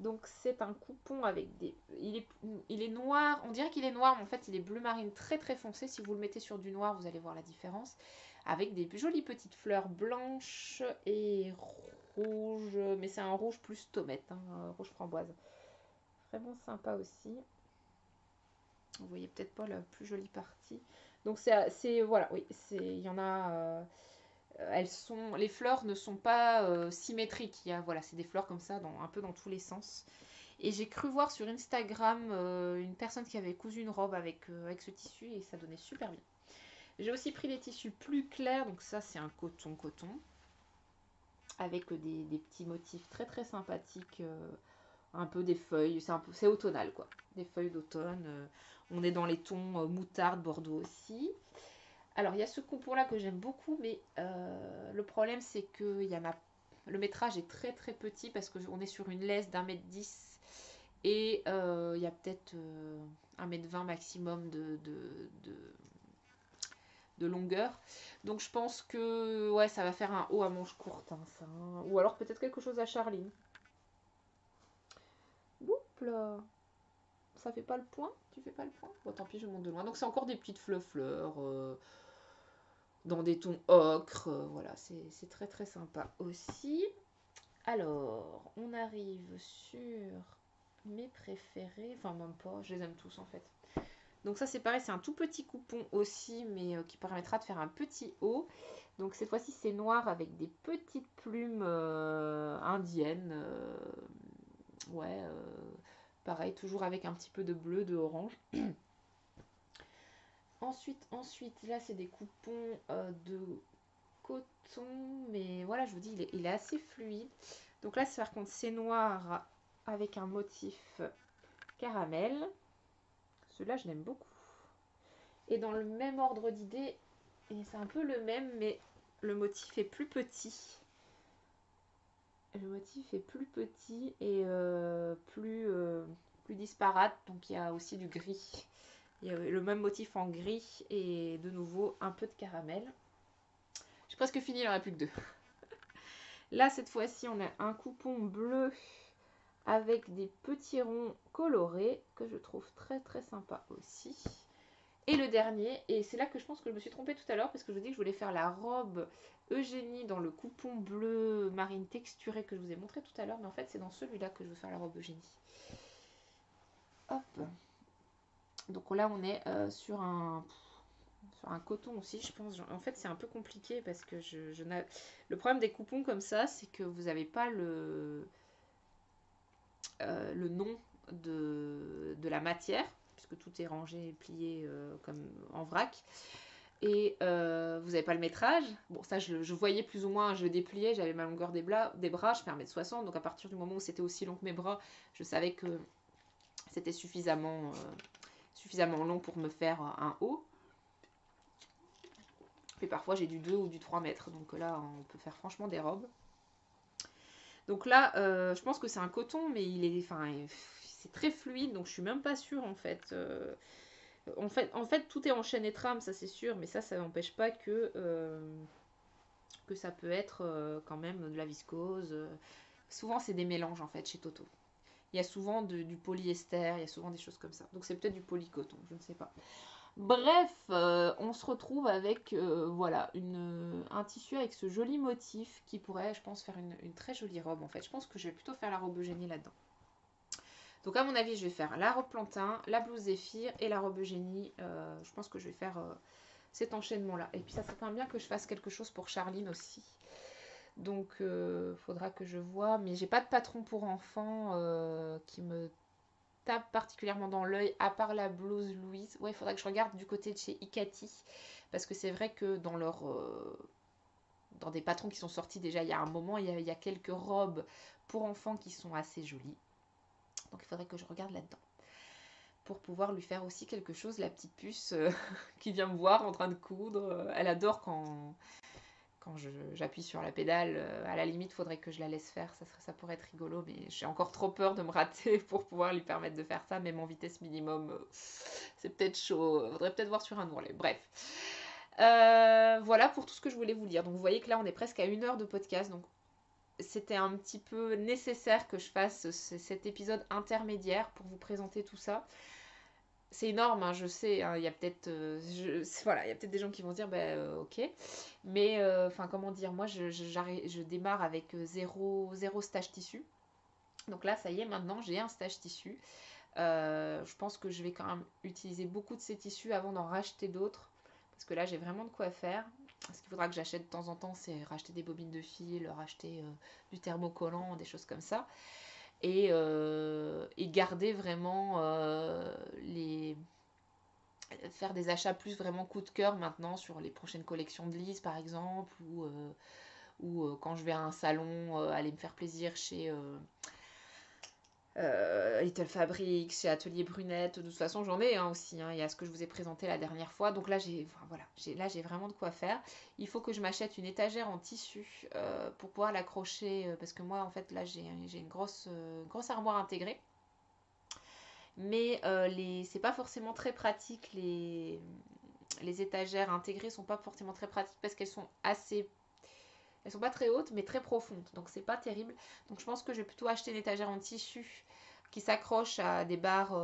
Donc c'est un coupon avec des... Il est noir, on dirait qu'il est noir, mais en fait il est bleu marine très très foncé. Si vous le mettez sur du noir, vous allez voir la différence. Avec des jolies petites fleurs blanches et rouges, mais c'est un rouge plus tomate, hein, rouge framboise. Vraiment sympa aussi. Vous voyez peut-être pas la plus jolie partie. Donc voilà, oui, il y en a... les fleurs ne sont pas symétriques. Voilà, c'est des fleurs comme ça, un peu dans tous les sens. Et j'ai cru voir sur Instagram une personne qui avait cousu une robe avec ce tissu et ça donnait super bien. J'ai aussi pris des tissus plus clairs, donc ça c'est un coton avec des petits motifs très très sympathiques, un peu des feuilles, c'est automnal quoi, des feuilles d'automne. On est dans les tons moutarde, bordeaux aussi. Alors, il y a ce coupon-là que j'aime beaucoup, mais le problème, c'est que le métrage est très très petit parce qu'on est sur une laisse d'1,10 m et il y a peut-être 1,20 m maximum de longueur. Donc, je pense que ouais, ça va faire un haut à manches courtes, hein, ça, hein. Ou alors peut-être quelque chose à Charline. Oups là, ça fait pas le point? Tu fais pas le point? Bon, tant pis, je monte de loin. Donc, c'est encore des petites fleurs. Dans des tons ocre, voilà, c'est très très sympa aussi. Alors, on arrive sur mes préférés, enfin même pas, je les aime tous en fait. Donc ça c'est pareil, c'est un tout petit coupon aussi, mais qui permettra de faire un petit haut. Donc cette fois-ci c'est noir avec des petites plumes indiennes. Ouais, pareil, toujours avec un petit peu de bleu, de orange. Ensuite, là c'est des coupons de coton, mais voilà, je vous dis, il est assez fluide. Donc là, par contre, c'est noir avec un motif caramel. Celui-là, je l'aime beaucoup. Et dans le même ordre d'idée, et c'est un peu le même, mais le motif est plus petit. Le motif est plus petit et plus disparate. Donc il y a aussi du gris. Il y a le même motif en gris et de nouveau un peu de caramel. J'ai presque fini, il n'y en a plus que deux. Là, cette fois-ci, on a un coupon bleu avec des petits ronds colorés que je trouve très très sympa aussi. Et le dernier, et c'est là que je pense que je me suis trompée tout à l'heure parce que je vous dis que je voulais faire la robe Eugénie dans le coupon bleu marine texturé que je vous ai montré tout à l'heure, mais en fait c'est dans celui-là que je veux faire la robe Eugénie. Hop. Donc là on est sur un coton aussi, je pense. En fait, c'est un peu compliqué parce que le problème des coupons comme ça, c'est que vous n'avez pas le nom de la matière, puisque tout est rangé et plié comme en vrac. Et vous n'avez pas le métrage. Bon, ça, je voyais plus ou moins, je dépliais, j'avais ma longueur des bras, je fais 1,60 m, donc à partir du moment où c'était aussi long que mes bras, je savais que c'était suffisamment long pour me faire un haut. Et parfois, j'ai du 2 ou du 3 mètres, donc là, on peut faire franchement des robes. Donc là, je pense que c'est un coton, mais c'est très fluide, donc je suis même pas sûre en fait. En fait, tout est en chaîne et trame, ça c'est sûr, mais ça n'empêche pas que ça peut être quand même de la viscose. Souvent, c'est des mélanges en fait chez Toto. Il y a souvent du polyester, il y a souvent des choses comme ça. Donc c'est peut-être du polycoton, je ne sais pas. Bref, on se retrouve avec voilà, un tissu avec ce joli motif qui pourrait, je pense, faire une très jolie robe en fait. Je pense que je vais plutôt faire la robe Eugénie là-dedans. Donc à mon avis, je vais faire la robe plantain, la blouse Zéphyr et la robe Eugénie. Je pense que je vais faire cet enchaînement-là. Et puis ça serait quand même bien que je fasse quelque chose pour Charline aussi. Donc faudra que je vois. Mais j'ai pas de patron pour enfants qui me tape particulièrement dans l'œil, à part la blouse Louise. Ouais, il faudra que je regarde du côté de chez Ikati. Parce que c'est vrai que dans des patrons qui sont sortis déjà il y a un moment, il y a quelques robes pour enfants qui sont assez jolies. Donc il faudrait que je regarde là-dedans. Pour pouvoir lui faire aussi quelque chose, la petite puce qui vient me voir en train de coudre. Elle adore quand j'appuie sur la pédale. À la limite, il faudrait que je la laisse faire. Ça pourrait être rigolo, mais j'ai encore trop peur de me rater pour pouvoir lui permettre de faire ça. Même en vitesse minimum, c'est peut-être chaud. Faudrait peut-être voir sur un ourlet. Bref. Voilà pour tout ce que je voulais vous dire. Donc vous voyez que là, on est presque à 1 heure de podcast. Donc c'était un petit peu nécessaire que je fasse cet épisode intermédiaire pour vous présenter tout ça. C'est énorme, hein, je sais, hein, il y a peut-être voilà, il y a peut-être des gens qui vont se dire ok, mais enfin comment dire, moi je démarre avec zéro stage tissu. Donc là ça y est, maintenant j'ai un stage tissu. Je pense que je vais quand même utiliser beaucoup de ces tissus avant d'en racheter d'autres, parce que là j'ai vraiment de quoi faire. Ce qu'il faudra que j'achète de temps en temps, c'est racheter des bobines de fil, racheter du thermocollant, des choses comme ça. Et garder vraiment faire des achats plus vraiment coup de cœur maintenant sur les prochaines collections de Lise par exemple, ou quand je vais à un salon, aller me faire plaisir chez Little Fabric, chez Atelier Brunette, de toute façon j'en ai aussi, hein. Il y a ce que je vous ai présenté la dernière fois, donc là enfin, voilà, là j'ai vraiment de quoi faire. Il faut que je m'achète une étagère en tissu pour pouvoir l'accrocher, parce que moi en fait là j'ai une grosse armoire intégrée, mais c'est pas forcément très pratique, les étagères intégrées sont pas forcément très pratiques parce qu'elles sont assez... Elles sont pas très hautes mais très profondes, donc c'est pas terrible. Donc je pense que je vais plutôt acheter une étagère en tissu qui s'accroche à des barres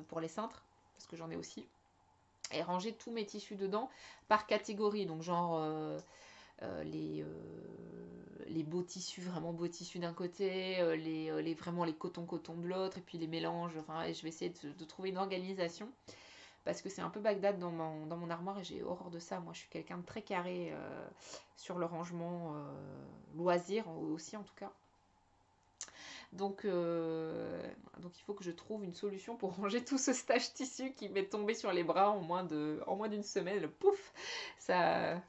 pour les cintres, parce que j'en ai aussi, et ranger tous mes tissus dedans par catégorie, donc genre les beaux tissus, vraiment beaux tissus d'un côté, vraiment les coton de l'autre, et puis les mélanges, enfin et je vais essayer de trouver une organisation, parce que c'est un peu Bagdad dans mon armoire et j'ai horreur de ça. Moi, je suis quelqu'un de très carré sur le rangement loisir aussi, en tout cas. Donc, donc, il faut que je trouve une solution pour ranger tout ce stage tissu qui m'est tombé sur les bras en moins d'une semaine. Pouf, ça,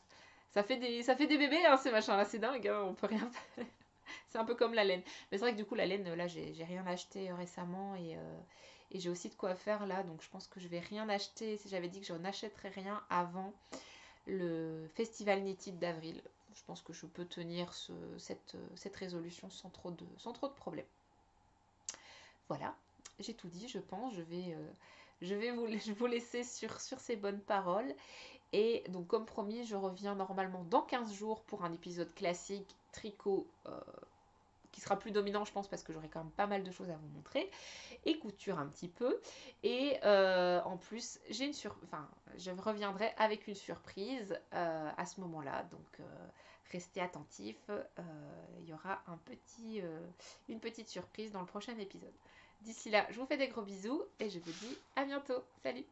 ça fait des bébés, hein, ces machins-là, c'est dingue, hein, on peut rien faire. C'est un peu comme la laine. Mais c'est vrai que du coup, la laine, là, j'ai rien acheté récemment et j'ai aussi de quoi faire là. Donc je pense que je vais rien acheter. Si j'avais dit que je n'achèterais rien avant le festival Knitted d'avril. Je pense que je peux tenir cette résolution sans trop de problèmes. Voilà, j'ai tout dit, je pense. Je vais vous laisser sur ces bonnes paroles. Et donc, comme promis, je reviens normalement dans 15 jours pour un épisode classique tricot qui sera plus dominant, je pense, parce que j'aurai quand même pas mal de choses à vous montrer, et couture un petit peu. Et en plus, je reviendrai avec une surprise à ce moment-là, donc restez attentifs. Il y aura une petite surprise dans le prochain épisode. D'ici là, je vous fais des gros bisous et je vous dis à bientôt. Salut!